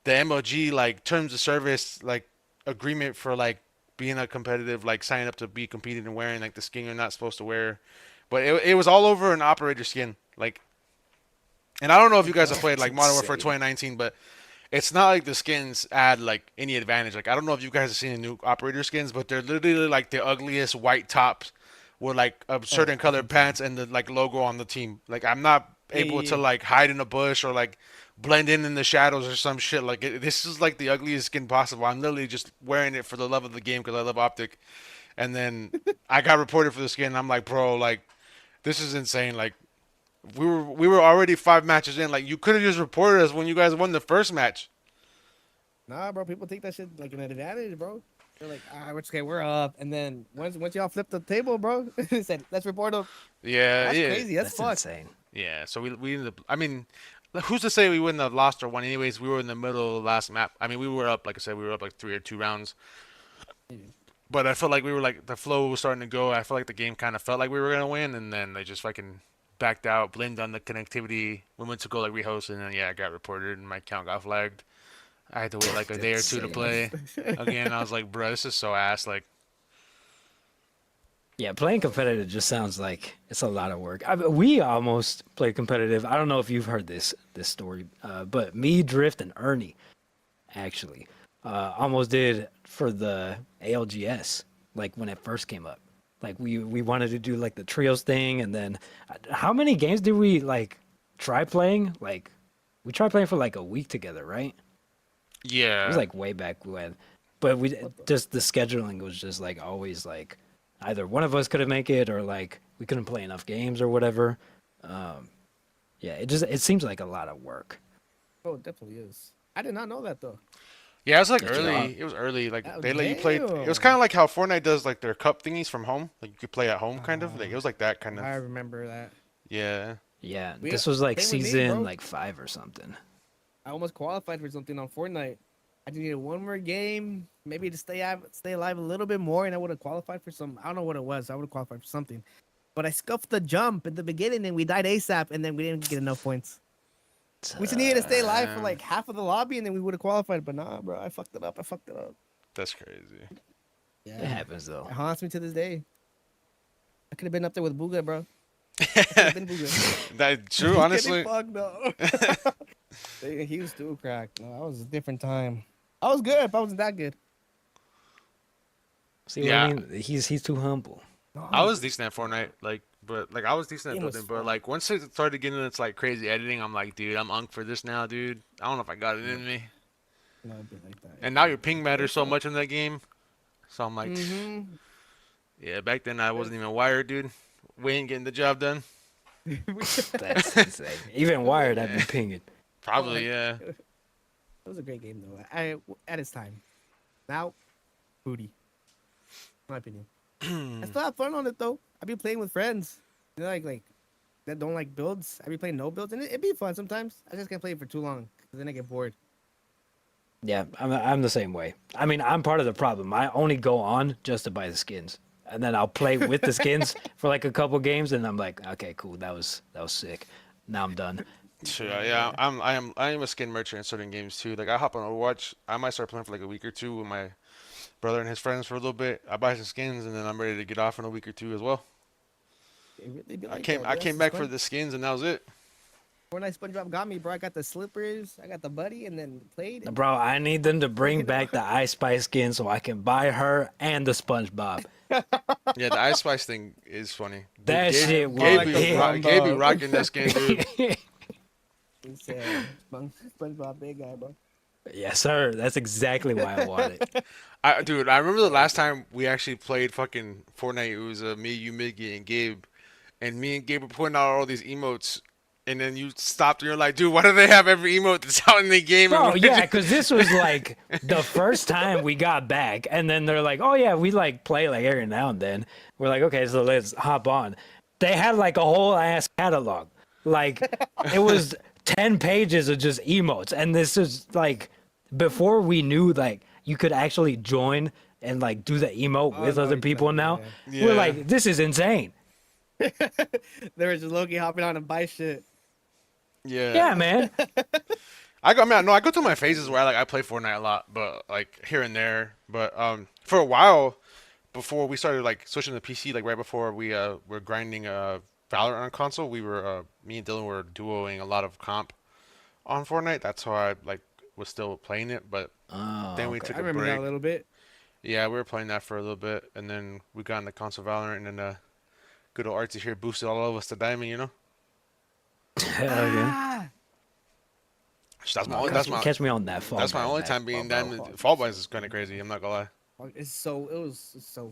MLG like terms of service like agreement for like being a competitive, like signing up to be competing and wearing like the skin you're not supposed to wear. But it was all over an operator skin. Like, and I don't know if you guys have played That's like Modern Warfare insane. 2019, but it's not like the skins add like any advantage. Like I don't know if you guys have seen the new operator skins, but they're literally like the ugliest white tops with like a Oh, certain I've colored seen some. pants and the like logo on the team. Like I'm not Yeah, able yeah, to yeah. like hide in a bush or like blend in the shadows or some shit. Like this is like the ugliest skin possible. I'm literally just wearing it for the love of the game because I love optic. And then I got reported for the skin. I'm like, bro, like this is insane. Like we were already 5 matches in. Like you could have just reported us when you guys won the first match. Nah, bro. People take that shit like an advantage, bro. They're like, ah, we're okay, we're up. And then once y'all flip the table, bro, said, let's report them. Yeah, That's yeah, crazy. That's That's fucked. insane. yeah. So we ended up. I mean, who's to say we wouldn't have lost or won? Anyways, we were in the middle of the last map. I mean, we were up. Like I said, we were up like 3 or 2 rounds. Yeah. But I felt like we were like the flow was starting to go. I felt like the game kind of felt like we were gonna win, and then they just fucking backed out, blamed on the connectivity. We went to go like rehost, and then yeah, I got reported, and my account got flagged. I had to wait like a day or That's two to insane. play. Again, I was like, bro, this is so ass. Like, Yeah, playing competitive just sounds like it's a lot of work. We almost played competitive. I don't know if you've heard this story, but me, Drift, and Ernie actually almost did for the ALGS, like when it first came up. Like we wanted to do like the trios thing, and then how many games did we like try playing? Like we tried playing for like a week together, right? It was yeah, like way back when, but we What the? just the scheduling was just like always like either one of us couldn't make it or like we couldn't play enough games or whatever. Um, yeah, it seems like a lot of work. Oh, it definitely is. I did not know that though. yeah. It was like If you are, early. It was early. Like Oh, they let you play. It was kind damn. of like how Fortnite does like their cup thingies from home. Like you could play at home, kind of. Like it Uh, was like that kind of. I remember that. Yeah. yeah, We this was like same with me, season bro. like 5 or something. I almost qualified for something on Fortnite. I just needed one more game, maybe to stay alive a little bit more, and I would have qualified for some. I don't know what it was. I would have qualified for something, but I scuffed the jump at the beginning, and we died ASAP, and then we didn't get enough points. We just needed to stay alive for Um, like half of the lobby, and then we would have qualified. But nah, bro, I fucked it up. I fucked it up. that's crazy. It Yeah, happens though. it haunts me to this day. I could have been up there with Booga, bro. I could have been Booga. That true, Just kidding, honestly. fuck no. He was still cracked. No, that was a different time. I was good, but I wasn't that good. See what I Yeah, mean? He's too humble. No, I I'm was decent at Fortnite, like, but like I was decent at game was building, but fun. like once it started getting into like crazy editing, I'm like, dude, I'm unk for this now, dude. I don't know if I got it Yeah, in me. no, it'd be like that. And now your But ping it matters was so fun. much in that game, so I'm like, Mm-hmm. yeah. Back then I wasn't even wired, dude. We ain't getting the job done. That's insane. Even wired, I'd be Yeah, pinging. probably, yeah. It was a great game though. At its time. Now, booty. My opinion. I still have fun on it though. I be playing with friends. You know, like that don't like builds. I be playing no builds, and it'd be fun sometimes. I just can't play it for too long because then I get bored. Yeah, I'm the same way. I mean, I'm part of the problem. I only go on just to buy the skins, and then I'll play with the skins for like a couple games, and I'm like, okay, cool, that was sick. Now I'm done. Sure, yeah. Yeah. I am a skin merchant in certain games too. Like I hop on Overwatch. I might start playing for like a week or two with my brother and his friends for a little bit. I buy some skins and then I'm ready to get off in a week or two as well. It really be I like came that. I Yes, came it's back for fun. the skins and that was it. Fortnite SpongeBob got me, bro. I got the slippers, I got the buddy, and then played. Bro, I need them to bring Fucking back the Ice Spice skin so I can buy her and the SpongeBob. Yeah, the Ice Spice thing is funny, dude. That I shit Gabe will like be a hit. Gabe be combo. rocking that skin, dude. He said, SpongeBob big guy, bro. Yes, sir. That's exactly why I want it. Dude, I remember the last time we actually played fucking Fortnite. It was me, you, Miggy, and Gabe, and me and Gabe were putting out all these emotes, and then you stopped and you're like, dude, why do they have every emote that's out in the game? And Bro, we're yeah, just- because this was like the first time we got back, and then they're like, "Oh yeah, we like play like every now and then." We're like, "Okay, so let's hop on." They had like a whole ass catalog, like it was 10 pages of just emotes, and this is like before we knew like you could actually join and like do the emote Oh, with no, other people. exactly, Now yeah. we're Yeah. like, "This is insane." They were just Loki hopping on and buy shit. yeah. Yeah, man. I go through my phases where I play Fortnite a lot, but like here and there. But for a while before we started like switching to PC, like right before we were grinding Valorant on console, we were me and Dylan were duoing a lot of comp on Fortnite. That's how I like was still playing it, but Oh, then we okay. took I a remember that break. a little bit. Yeah, we were playing that for a little bit, and then we got into console Valorant, and then good old Artsy here boosted all of us to diamond. You know, Hell yeah. Ah, that's my Oh, only, catch me on that phone. that's my only time being diamond. Fall Guys is kind of crazy. I'm not gonna lie. fuck, it's so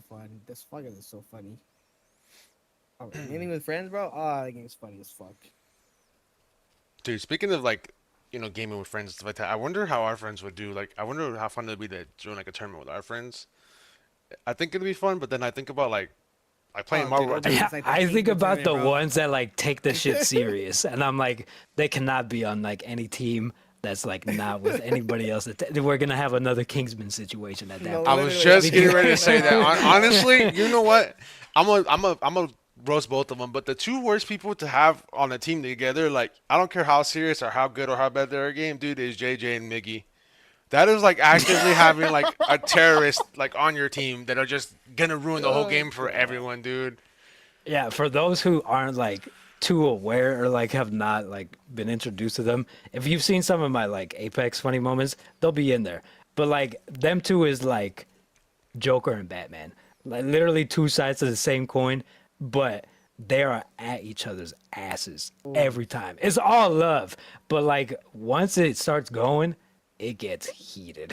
fun. This fucking is so funny. Oh, meeting with friends, bro. Oh, that game's funny as fuck. Dude, speaking of like, gaming with friends and stuff like that, I wonder how our friends would do. Like, I wonder how fun it'd be to join like a tournament with our friends. I think it'd be fun, but then I think about like playing Oh, Marvel. dude, it'll be- Yeah, It's like the I think Kingsman about the tournament, bro. ones that like take the shit serious, and I'm like, they cannot be on like any team that's like not with anybody else. We're gonna have another Kingsman situation at that No, point. I was literally, just I'll be getting doing ready to that. say that. Honestly, you know what? I'm a roast both of them. But the two worst people to have on a team together, like I don't care how serious or how good or how bad they're a game, dude, is JJ and Miggy. That is like actively having like a terrorist like on your team that are just gonna ruin the whole Oh, game for God. everyone, dude. Yeah, for those who aren't like too aware or like have not like been introduced to them, if you've seen some of my like Apex funny moments, they'll be in there. But like them two is like Joker and Batman. Like literally two sides of the same coin, but they are at each other's asses every time. It's all love, but like once it starts going, it gets heated.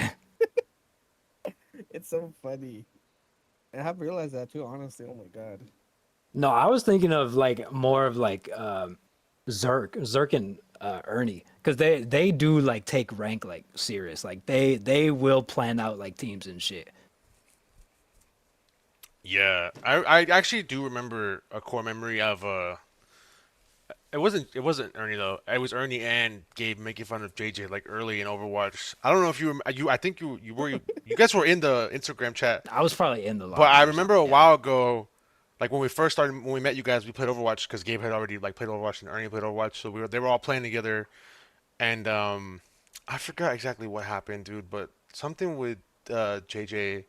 It's so funny. I have realized that too, honestly. Oh my god. No, I was thinking of like more of like Zerk and Ernie, because they do like take rank like serious. Like they will plan out like teams and shit. Yeah, I actually do remember a core memory of it wasn't Ernie though. It was Ernie and Gabe making fun of JJ like early in Overwatch. I don't know if you I think you guys were in the Instagram chat. I was probably in the But I lobby or remember a something, yeah. while ago, like when we first started, when we met you guys, we played Overwatch because Gabe had already like played Overwatch and Ernie played Overwatch, so they were all playing together, and I forgot exactly what happened, dude, but something with JJ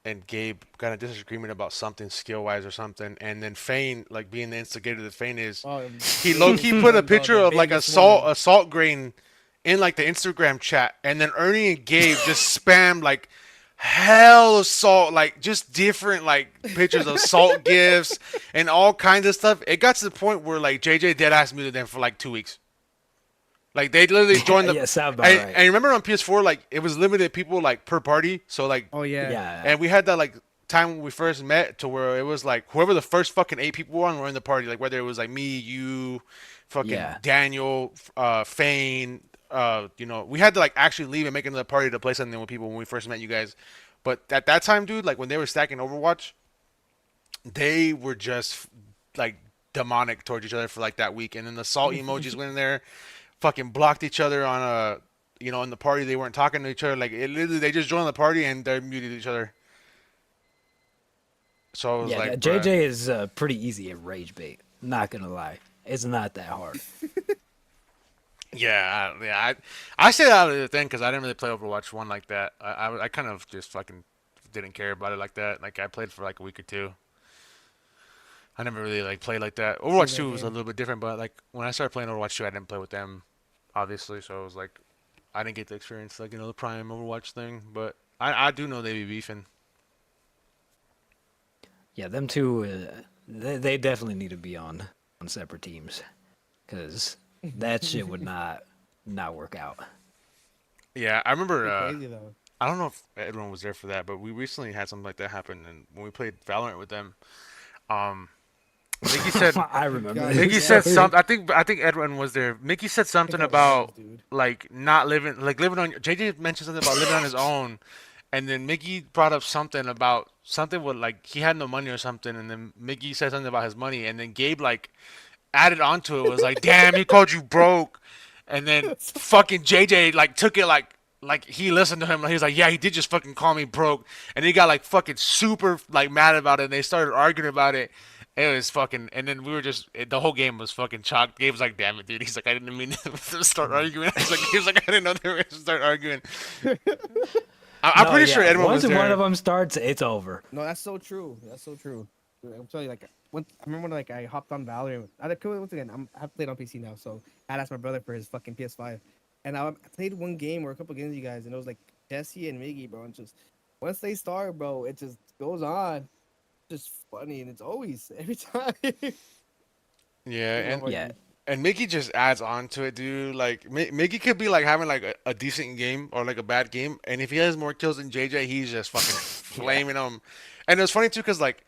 and Gabe got a disagreement about something skill wise or something, and then Fane, like being the instigator that Fane is, Oh, he low key put a picture the of like biggest one. a salt grain in like the Instagram chat, and then Ernie and Gabe just spammed like hell of salt, like just different like pictures of salt gifs and all kinds of stuff. It got to the point where like JJ deadass muted them for like 2 weeks. Like they literally joined the Yeah, sound about and, right. and remember on PS4 like it was limited people like per party, so like Oh yeah. Yeah. and we had that like time when we first met to where it was like whoever the first fucking 8 people were on were in the party, like whether it was like me, you, fucking Yeah. Daniel, Fane, we had to like actually leave and make another party to play something with people when we first met you guys. But at that time, dude, like when they were stacking Overwatch, they were just like demonic towards each other for like that week, and then the salt emojis went in there, fucking blocked each other on in the party. They weren't talking to each other. Like it literally, they just joined the party and they muted each other. So I was Yeah, like, JJ bruh. is pretty easy at rage bait. Not gonna lie, it's not that hard. I say that out of the thing because I didn't really play Overwatch 1 like that. I kind of just fucking didn't care about it like that. Like I played for like a week or two. I never really like played like that. Play Overwatch that 2 was a game. little bit different, but like when I started playing Overwatch 2, I didn't play with them, obviously. So it was like I didn't get to experience like the prime Overwatch thing. But I do know they be beefing. Yeah, them two, they definitely need to be on separate teams, because that shit would not work out. Yeah, I remember. Pretty crazy though. I don't know if everyone was there for that, but we recently had something like that happen, and when we played Valorant with them, um, Mickey said I remember God, Mickey this. said yes. something. I think Edwin was there. Mickey said I think something I about was, dude. like not living, like living on. JJ mentioned something about living on his own, and then Mickey brought up something about something with like he had no money or something, and then Mickey said something about his money, and then Gabe like added onto it was like, "Damn, he called you broke," and then fucking JJ like took it like he listened to him. He was like, "Yeah, he did just fucking call me broke," and he got like fucking super like mad about it. And they started arguing about it. It was fucking, and then we were just the whole game was fucking chalked. Gabe was like, "Damn it, dude." He's like, "I didn't mean to start arguing." He was like, "I didn't know they were gonna start arguing." I'm No, pretty sure yeah. everyone Once was one there. of them starts, it's over. No, that's so true. That's so true. Dude, I'm telling you, like, I remember when like I hopped on Valorant. Once again, I've played on PC now, so I asked my brother for his fucking PS5, and I played one game or a couple games with you guys, and it was like Jesse and Miggy, bro, and just once they start, bro, it just goes on, just funny, and it's always every time. Yeah, I love Yeah, RP. and Mickey just adds on to it, dude. Like Mickey could be like having like a decent game or like a bad game, and if he has more kills than JJ, he's just fucking yeah. flaming him. And it was funny too, cause like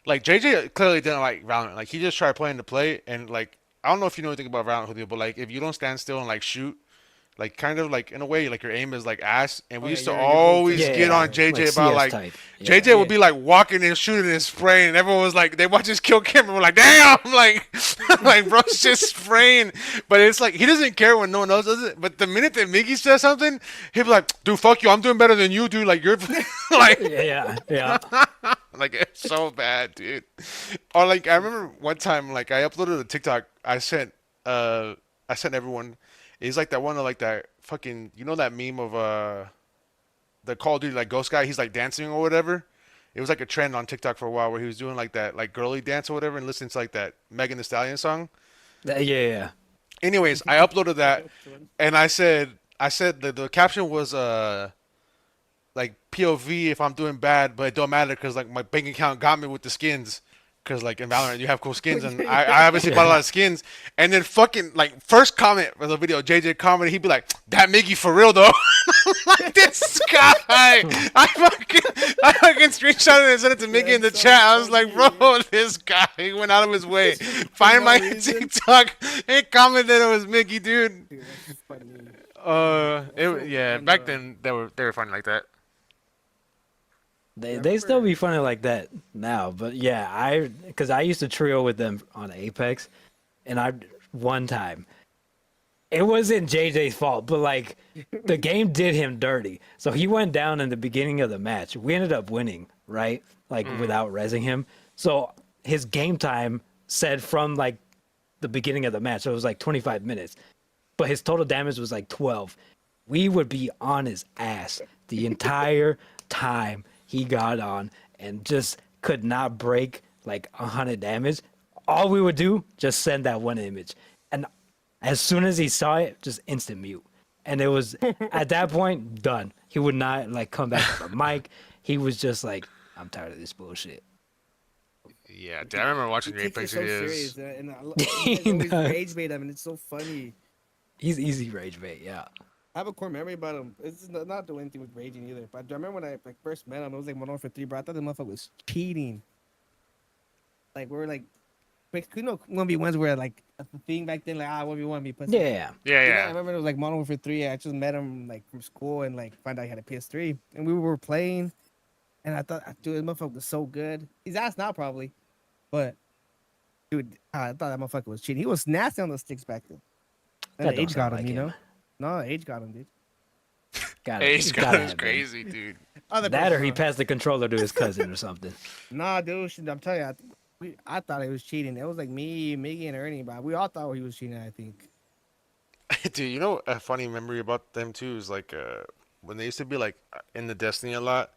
JJ clearly didn't like Valorant. Like he just tried playing to play, and like I don't know if you know anything about Valorant, Julio, but like if you don't stand still and like shoot, like kind of like in a way like your aim is like ass. And Oh we yeah, used to you're hooked always in. get on Yeah, JJ like about CS like type. Yeah. JJ would Yeah. be like walking and shooting and spraying, and everyone was like, they watch his kill cam and we're like, damn, like, like bro's just spraying. But it's like he doesn't care when no one else does it. But the minute that Miggy says something, he'll be like, dude, fuck you, I'm doing better than you, dude. Like you're like, Yeah, yeah. like it's so bad, dude. Or like I remember one time, like I uploaded a TikTok. I sent everyone. It's like that one of like that fucking that meme of the Call of Duty like ghost guy. He's like dancing or whatever. It was like a trend on TikTok for a while where he was doing like that like girly dance or whatever and listening to like that Megan Thee Stallion song. Yeah, yeah. Anyways, I uploaded that and I said the caption was like POV if I'm doing bad, but it don't matter because like my bank account got me with the skins. Cause like in Valorant you have cool skins and I obviously bought a lot of skins. And then fucking like first comment for the video, JJ commented, he'd be like, "That Miggy for real though." Like this guy, I fucking screenshotted it and sent it to Miggy in the That's so chat. I was like, funny. bro, this guy he went out of his way, For find no my reason. TikTok, and commented it was Miggy, dude. Dude, that's funny. That's so Yeah, back random. then they were funny like that. Yeah, I They still remember. be funny like that now, but yeah, because I used to trio with them on Apex, and I one time it wasn't JJ's fault, but like the game did him dirty, so he went down in the beginning of the match. We ended up winning, right? Like without rezzing him, so his game time said from like the beginning of the match, so it was like 25 minutes, but his total damage was like 12. We would be on his ass the entire time he got on and just could not break like 100 damage. All we would do, just send that one image. And as soon as he saw it, just instant mute. And it was at that point done. He would not like come back to the mic. He was just like, I'm tired of this bullshit. Yeah, dude, I remember He watching your takes it Apex so videos. serious, and you guys He always does. rage bait him, and it's so funny. He's easy rage bait, yeah. I have a core memory about him. It's not doing anything with raging either. But I remember when I like first met him, it was like 1-for-3, bro. I thought the motherfucker was cheating. Like we were like, you know, 1v1s were like that's the thing back then. Like 1v1 be pussy. Yeah. Yeah, You know, I yeah. remember it was like Modern for 3. I just met him like from school and like found out he had a PS3, and we were playing. And I thought, dude, this motherfucker was so good. He's ass now probably, but dude, I thought that motherfucker was cheating. He was nasty on the sticks back then. And That the don't age got sound him, like you him. know. No, age got him, dude. Ace God Gotta is have been. crazy, dude. Other That or person, he huh? passed the controller to his cousin or something. Nah, dude, I'm telling you, I thought he was cheating. It was like me, Miggy, and Ernie, but we all thought he was cheating. I think. Dude, you know a funny memory about them too is like when they used to be like in the Destiny a lot,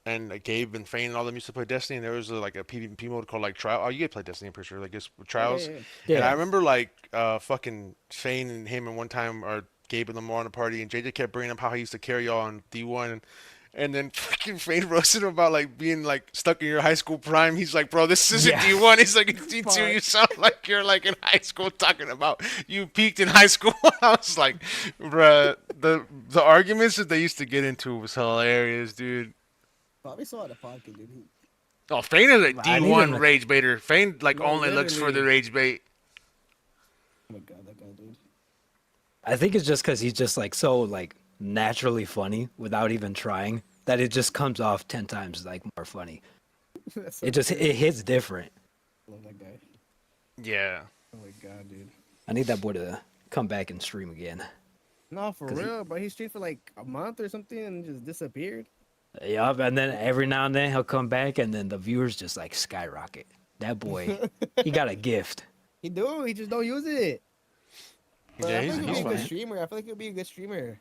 and Gabe and Fane and all them used to play Destiny, and there was like a PvP mode called like Trial. Oh, you guys play Destiny, I'm pretty sure, like it's Oh yeah, Trials. yeah. And I Yeah. remember like fucking Fane and him and one time, or Gabe and them were on a party, and JJ kept bringing up how he used to carry y'all on D1, and then fucking Fane roasted him about like being like stuck in your high school prime. He's like, bro, this isn't Yeah. D1. He's like, it's D2. Fuck. You sound like you're like in high school talking about you peaked in high school. I was like, bruh, the arguments that they used to get into was hilarious, dude. Probably saw the pocket, dude. Oh, Fane is a I need him D1 to. rage baiter. Fane like No, only looks for the literally. rage bait. Oh my god, that guy, dude. I think it's just because he's just like so like naturally funny without even trying that it just comes off 10 times like more funny. That's so It just good. it hits different. Love that guy. Yeah. Oh my god, dude. I need that boy to come back and stream again. No, for 'Cause he- real, but he streamed for like a month or something and just disappeared. Yup, and then every now and then he'll come back, and then the viewers just like skyrocket. That boy, he got a gift. He do, he just don't use it. But Yeah, I feel like he'll he's be a good fine. streamer. I feel like he'll be a good streamer.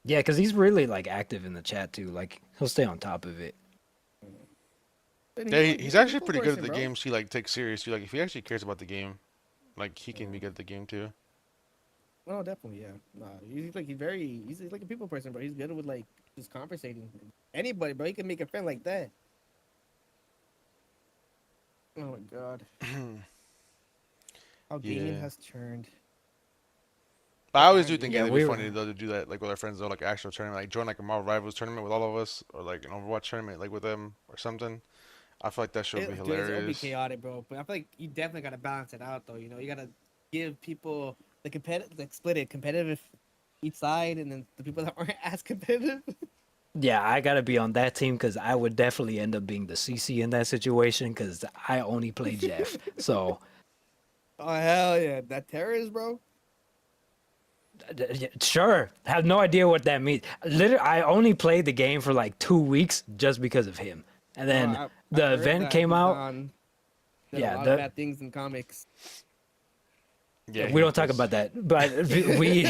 Yeah, because he's really like active in the chat too. Like he'll stay on top of it. And Yeah, like, he's a actually cool pretty good at person, the bro. games he like takes serious. Like if he actually cares about the game, like he can be good at the game too. Oh, definitely, yeah. Nah, he's like a people person, bro. He's good with like just conversating. Anybody, bro, he can make a friend like that. Oh my god, how gaming Yeah. has turned. But I always do think Yeah, it'd we be were- funny though to do that like with our friends though, like actual tournament, like join like a Marvel Rivals tournament with all of us, or like an Overwatch tournament like with them or something. I feel like that should be Dude, it'll be hilarious. chaotic, bro. But I feel like you definitely gotta balance it out, though. You know, you gotta give people the competitive, like split it, competitive each side, and then the people that aren't as competitive. Yeah, I gotta be on that team because I would definitely end up being the CC in that situation because I only play Jeff. So Oh hell yeah, that terrorist, bro. yeah, sure, have no idea what that means. Literally, I only played the game for like 2 weeks just because of him, and then I've the heard event that came he's out. done Yeah, a lot the- of bad things in comics. Yeah, we don't talk about that, but we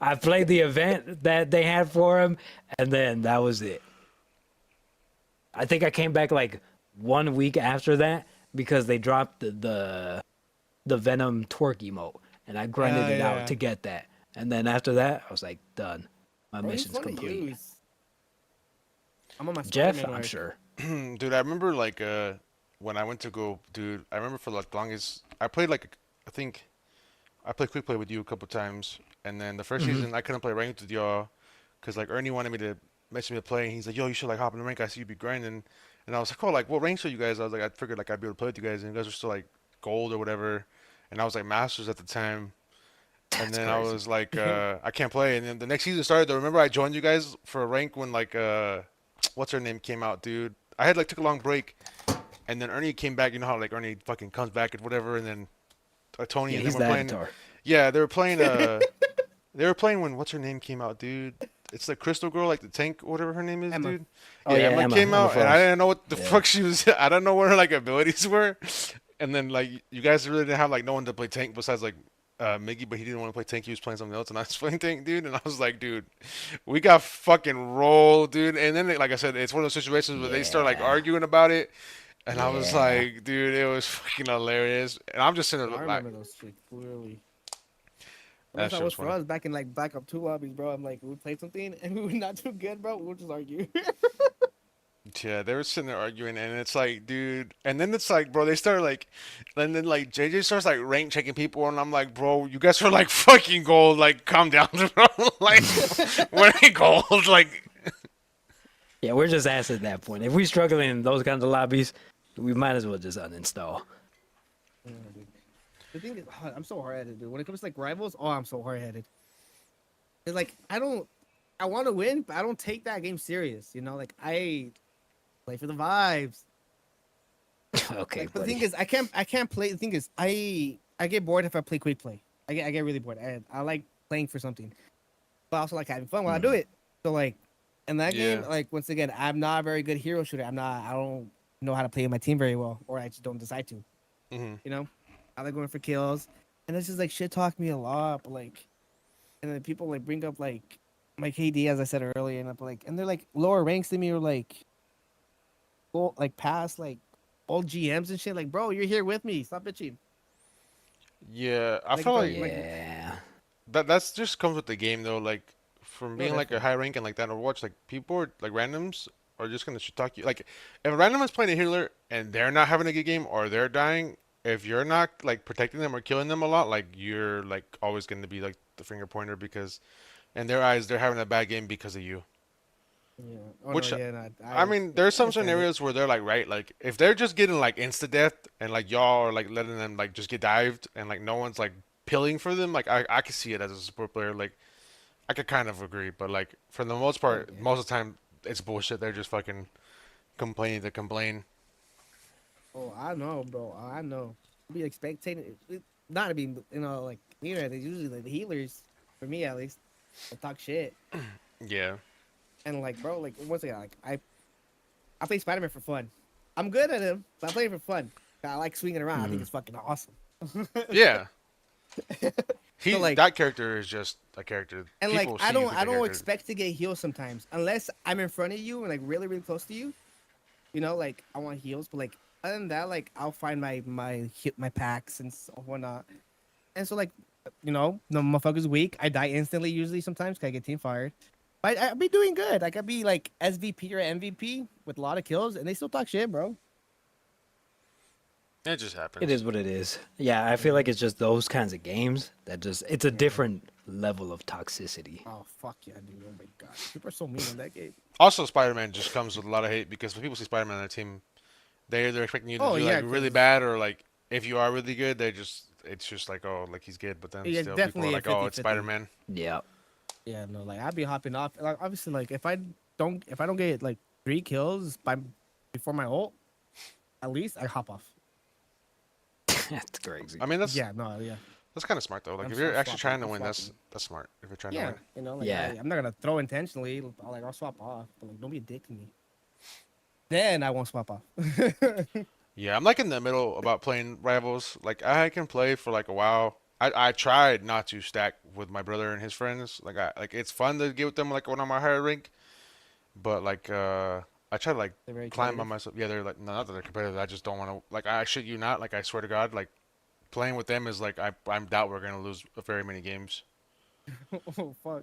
I played the event that they had for him, and then that was it. I think I came back like 1 week after that because they dropped the Venom twerk emote, and I grinded Hell it yeah. out to get that. And then after that, I was like, done. My Bro, he's mission's fun to complete. use. I'm on my Jeff, Spider-Man I'm arc. sure. Dude, I remember like when I went to go, dude. I remember for like the longest, I played like I think I played quick play with you a couple times, and then the 1st season I couldn't play ranked with y'all because like Ernie wanted me to message me to play, and he's like, "Yo, you should like hop in the rank. I see you be grinding," and I was like, "Oh, like what ranks are you guys?" I was like, I figured like I'd be able to play with you guys, and you guys were still like gold or whatever, and I was like masters at the time. And That's then I crazy. was like, I can't play. And then the next season started. Though, remember I joined you guys for a rank when like what's her name came out, dude. I had like took a long break, and then Ernie came back. You know how like Ernie fucking comes back and whatever, and then Tony Yeah, and he's them the were playing. avatar. Yeah, they were playing. They were playing when what's her name came out, dude. It's the Crystal Girl, like the tank, whatever her name is, Emma. dude. Oh, yeah, Emma Emma- came Emma out, and I Frost. didn't know what the Yeah. fuck she was. I don't know what her like abilities were, and then like you guys really didn't have like no one to play tank besides like Miggy, but he didn't want to play tank. He was playing something else, and I was playing tank, dude. And I was like, dude, we got fucking rolled, dude. And then like I said, it's one of those situations where they start like Yeah. arguing about it, and I was Yeah. like, dude, it was fucking hilarious. And I'm just sitting I there like, remember those shit clearly. That That's how shit it was was for funny. us back in like Black Ops 2 lobbies, bro. I'm like, we would play something and we would not do good, bro. We'll just argue. yeah, they were sitting there arguing, and it's like, dude, and then it's like, bro, they start like, and then like JJ starts like rank checking people, and I'm like, bro, you guys are like fucking gold, like calm down, bro, like we're in gold, like. Yeah, we're just ass at that point. If we're struggling in those kinds of lobbies, we might as well just uninstall. Yeah, dude. The thing is, I'm so hard-headed, dude. When it comes to like rivals, oh, I'm so hard-headed. It's like I want to win, but I don't take that game serious. You know, like I play for the vibes. Okay, Like, but the buddy. thing is, I can't play. The thing is, I get bored if I play quick play. I get really bored. I like playing for something, but I also like having fun while I do it. So like, in that game, Yeah. like once again, I'm not a very good hero shooter. I don't know how to play with my team very well, or I just don't decide to. Hmm. You know, I like going for kills, and it's just like shit talk me a lot, but like, and then people like bring up like my KD, as I said earlier, and I'm like, and they're like lower ranks than me, or like, like past like old GMs and shit. Like, bro, you're here with me. Stop bitching. Yeah, I Like, feel if like I'm like, Yeah. that's just comes with the game though. Like from no, being like a definitely. high rank and like that Overwatch, like people are like randoms are just gonna shit talk you. Like if a random is playing a healer and they're not having a good game or they're dying, if you're not like protecting them or killing them a lot, like you're like always gonna be like the finger pointer because in their eyes they're having a bad game because of you. Yeah. Oh no, Which yeah, no, I mean, there's I some understand it. scenarios where they're like, right, like if they're just getting like insta death and like y'all are like letting them like just get dived and like no one's like pilling for them, like I could see it as a support player. Like I could kind of agree, but like for the most Oh part, yeah. most of the time it's bullshit. They're just fucking complaining to complain. Oh, I know, bro. I know. Be like spectating, not to be, like they usually like the healers, for me at least, they talk shit. Yeah, And like, bro, like once again, like I play Spider Man for fun. I'm good at him, but I play it for fun. I like swinging around. I think Mhm. it's fucking awesome. yeah. So He like, that character is just a character. and like, People see you think I that don't character. expect to get heals sometimes, unless I'm in front of you and like really really close to you. Like I want heals, but like other than that, like I'll find my packs and whatnot. And so like, the motherfucker's weak. I die instantly usually sometimes 'cause I get team fired. But I be doing good. Like I be like SVP or MVP with a lot of kills, and they still talk shit, bro. It just It happens. is what it is. Yeah, I feel Yeah, like it's just those kinds of games that just it's a yeah. different level of toxicity. Oh fuck yeah, dude! Oh my god, people are so mean in that game. Also, Spider-Man just comes with a lot of hate because when people see Spider-Man on their team, they're expecting you to Oh do like yeah, really cause bad or like if you are really good, they just it's just like oh like he's good, but then yeah, still people are definitely a like oh it's 50-50. Spider-Man. Yeah. Yeah, no, like I'd be hopping off. Like obviously, like if I don't get like 3 kills before my ult, at least I hop off. That's crazy. I mean Yeah, no, yeah. that's kind of smart though. Like I'm if I'm you're actually swapping. trying to I'm win, swapping. that's smart. If you're trying to Yeah, win. like Yeah. I'm not gonna throw intentionally. I'll swap off, but like don't be a dick to me. Then I won't swap off. Yeah, I'm like in the middle about playing rivals. Like I can play for like a while. I tried not to stack with my brother and his friends. Like it's fun to get with them like when I'm a higher rank, but like I try to like They're very climb by competitive. myself. Yeah, they're like no, not that they're competitive. I just don't want to like I shit you not. Like I swear to God, like playing with them is like I doubt we're gonna lose very many games. Oh fuck.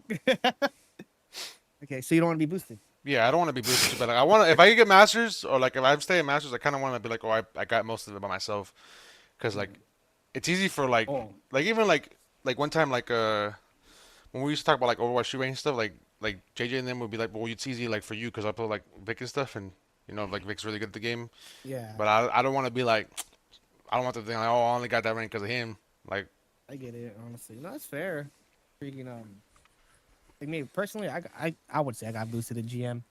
Okay, so you don't want to be boosted. Yeah, I don't want to be boosted too bad. Like I want to if I could get masters or like if I stay at masters, I kind of want to be like oh I got most of it by myself because like Mm. it's easy for Oh, like even like one time like when we used to talk about like Overwatch shoot range and stuff like JJ and them would be like well it's easy like for you because I play like Vic and stuff and like Vic's really good at the game yeah, but I don't want to be like I don't want to think like oh I only got that rank because of him like I get it. Honestly, no, that's fair. Freaking like me personally, I would say I got boosted at GM,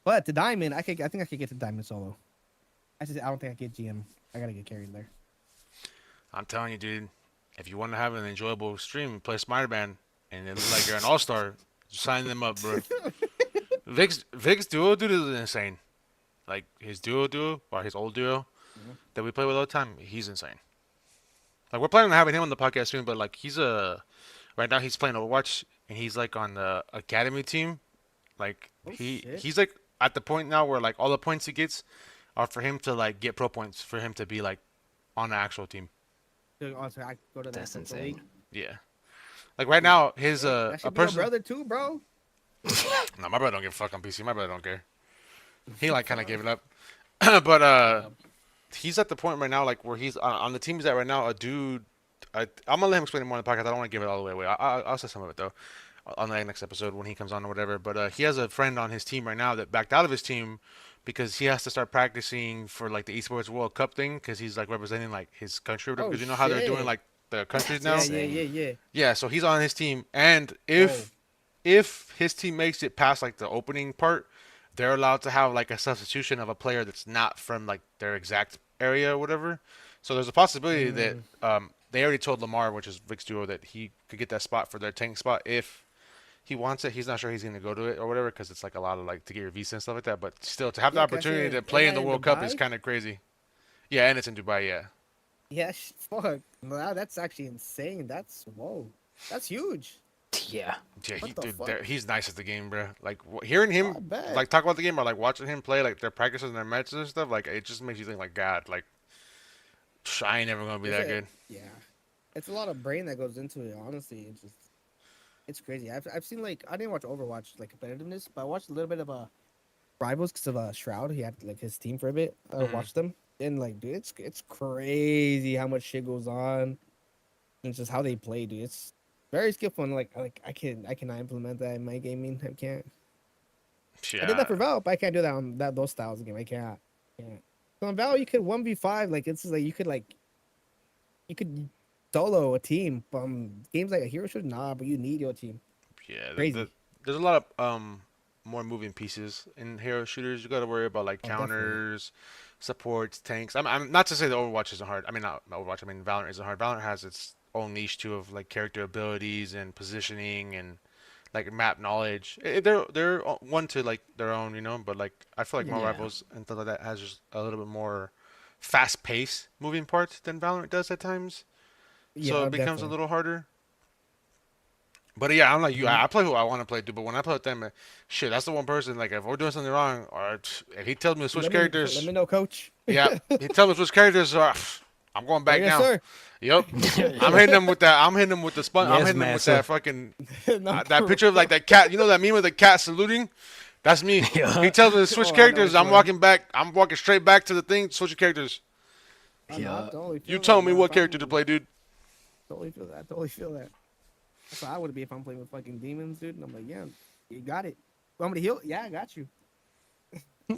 but the diamond, I think I could get the diamond solo. I don't think I get GM. I gotta get carried there. I'm telling you dude if you want to have an enjoyable stream play Spider-Man and it look like you're an all-star sign them up bro. Vic's duo dude is insane like his duo or his old duo Mhm. that we play with all the time he's insane. Like we're planning on having him on the podcast soon, but like he's a right now he's playing Overwatch and he's like on the academy team. Like Oh shit. he's like at the point now where like all the points he gets are for him to like get pro points for him to be like on the actual team. So, also, I go to the That's actual insane. league. Yeah. Like right now his Yeah, that a should be your person brother too, bro. no my brother don't give a fuck on PC. My brother don't care. He like kind of gave it up. but Yeah. he's at the point right now like where he's on the team he's at right now a dude I'm gonna let him explain it more on the podcast. I don't want to give it all the way away. I'll say some of it though on the next episode when he comes on or whatever. But he has a friend on his team right now that backed out of his team because he has to start practicing for like the esports World Cup thing because he's like representing like his country or whatever. Oh Because you know how they're doing shit. like the countries That's Yeah, now. yeah, insane. yeah, yeah. Yeah, so he's on his team, and Whoa. if his team makes it past like the opening part, they're allowed to have like a substitution of a player that's not from like their exact area or whatever. So there's a possibility that Mm. they already told Lamar, which is Vic's duo, that he could get that spot for their tank spot if he wants it. He's not sure he's gonna go to it or whatever because it's like a lot of like to get your visa and stuff like that. But still, to have the Yeah, cause I opportunity said, to isn't play in that the in World Cup is Dubai? kind of crazy. Yeah, and it's in Dubai. Yeah, Yeah, fuck. Wow, that's actually insane. That's whoa. That's huge. Yeah. Yeah, What the fuck? he's nice at the game, bro. Like hearing Oh, I him bet. like talk about the game or like watching him play like their practices and their matches and stuff, like it just makes you think like God, like I ain't never gonna be It's that a good. yeah. It's a lot of brain that goes into it. Honestly, it's crazy. I've seen like I didn't watch Overwatch like competitiveness, but I watched a little bit of Rivals because of Shroud. He had like his team for a bit. I Hmm. watched them and like, dude, it's crazy how much shit goes on and just how they play, dude. It's very skillful and like I cannot implement that in my gaming. I can't. I did that Yeah, for Val, but I can't do that on that those styles of game. I can't. Can't. So on Val, you could 1v5. Like it's just like you could solo a team. Games like a hero shooter, nah, but you need your team. yeah. Crazy. There's a lot of more moving pieces in hero shooters. You got to worry about like Oh, definitely. counters, supports, tanks. I'm not to say that Overwatch isn't hard. I mean, not Overwatch. I mean, Valorant isn't hard. Valorant has its own niche too of like character abilities and positioning and like map knowledge. They're one to like their own, you know. But like I feel like my Yeah. rivals and stuff like that has just a little bit more fast pace moving parts than Valorant does at times. So Yeah, it becomes a definitely. little harder. But yeah, I'm like you. Hmm. I play who I want to play, dude. But when I play with them, shit, that's the one person. Like if we're doing something wrong, or if he tells me to switch Let characters, me know, coach. yeah, he tells me to switch characters. I'm going Oh back yes, now. sir. Yep, I'm hitting him with that. I'm hitting him with the spun. I'm Yes, hitting him with that master. fucking No, that for picture of like real. that cat. You know that meme of the cat saluting? That's me. He Yeah. tells me to switch Oh, I know characters. which I'm one. walking back. I'm walking straight back to the thing. Switching characters. I know. I Yeah. totally You feel tell that, me bro. what If character to I'm play, dude. totally feel that. I totally feel that. That's how I would be if I'm playing with fucking demons, dude. And I'm like, yeah, you got it. Want me to heal? Yeah, I got you.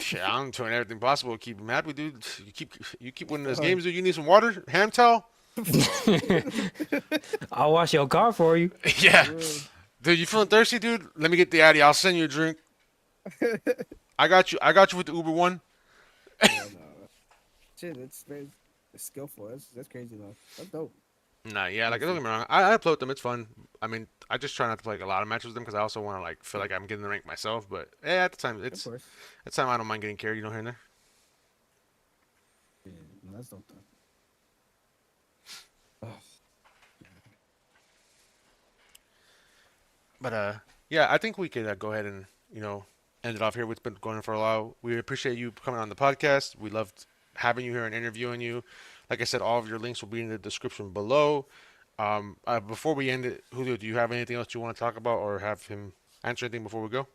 Shit, I'm doing everything possible to keep him happy, dude. You keep winning those Fuck. games, dude. You need some water, hand towel. I'll wash your car for you. Yeah. For real. Dude, you feeling thirsty, dude? Let me get the Addy. I'll send you a drink. I got you. I got you with the Uber one. Yeah, no. Shit, it's very it's skillful. That's crazy though. That's dope. Nah, yeah, like don't Honestly. get me wrong. I play with them. It's fun. I mean, I just try not to play like, a lot of matches with them because I also want to like feel like I'm getting the rank myself. But yeah, at the time, Of course. it's time I don't mind getting carried, you know, here and there. Yeah, no, that's dope though. Oh, But yeah, I think we could go ahead and end it off here. We've been going for a while. We appreciate you coming on the podcast. We loved having you here and interviewing you. Like I said, all of your links will be in the description below. Before we end it, Julio, do you have anything else you want to talk about, or have him answer anything before we go?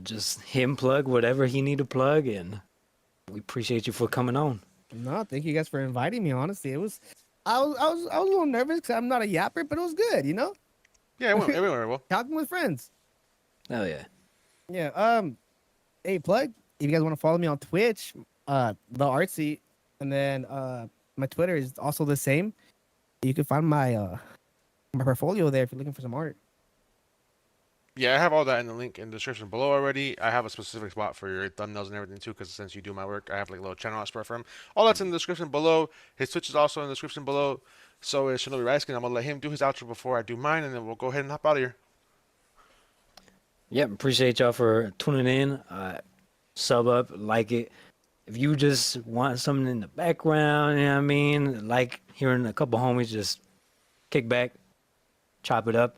Just him plug whatever he need to plug, and we appreciate you for coming on. no, thank you guys for inviting me. Honestly, it was. I was a little nervous because I'm not a yapper, but it was good. You know, Yeah, it went very well. talking with friends. Oh yeah. Yeah. Hey, plug. If you guys want to follow me on Twitch, Theartzy, and then my Twitter is also the same. You can find my portfolio there if you're looking for some art. Yeah, I have all that in the link in the description below already. I have a specific spot for your thumbnails and everything too, because since you do my work, I have like a little channel I spread for him. All that's in the description below. His Twitch is also in the description below. So is Shinobi Rising. I'm gonna let him do his outro before I do mine, and then we'll go ahead and hop out of here. Yep. Appreciate y'all for tuning in. Sub up, like it. If you just want something in the background, you know what I mean, like hearing a couple homies just kick back, chop it up,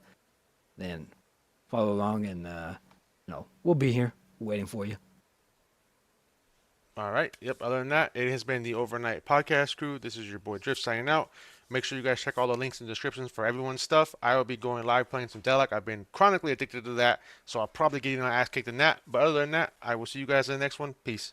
then follow along, and we'll be here waiting for you. All right. Yep. Other than that, it has been the Overnight Podcast crew. This is your boy Drift signing out. Make sure you guys check all the links in the descriptions for everyone's stuff. I will be going live playing some Delac. I've been chronically addicted to that, so I'll probably get my ass kicked in that. But other than that, I will see you guys in the next one. Peace.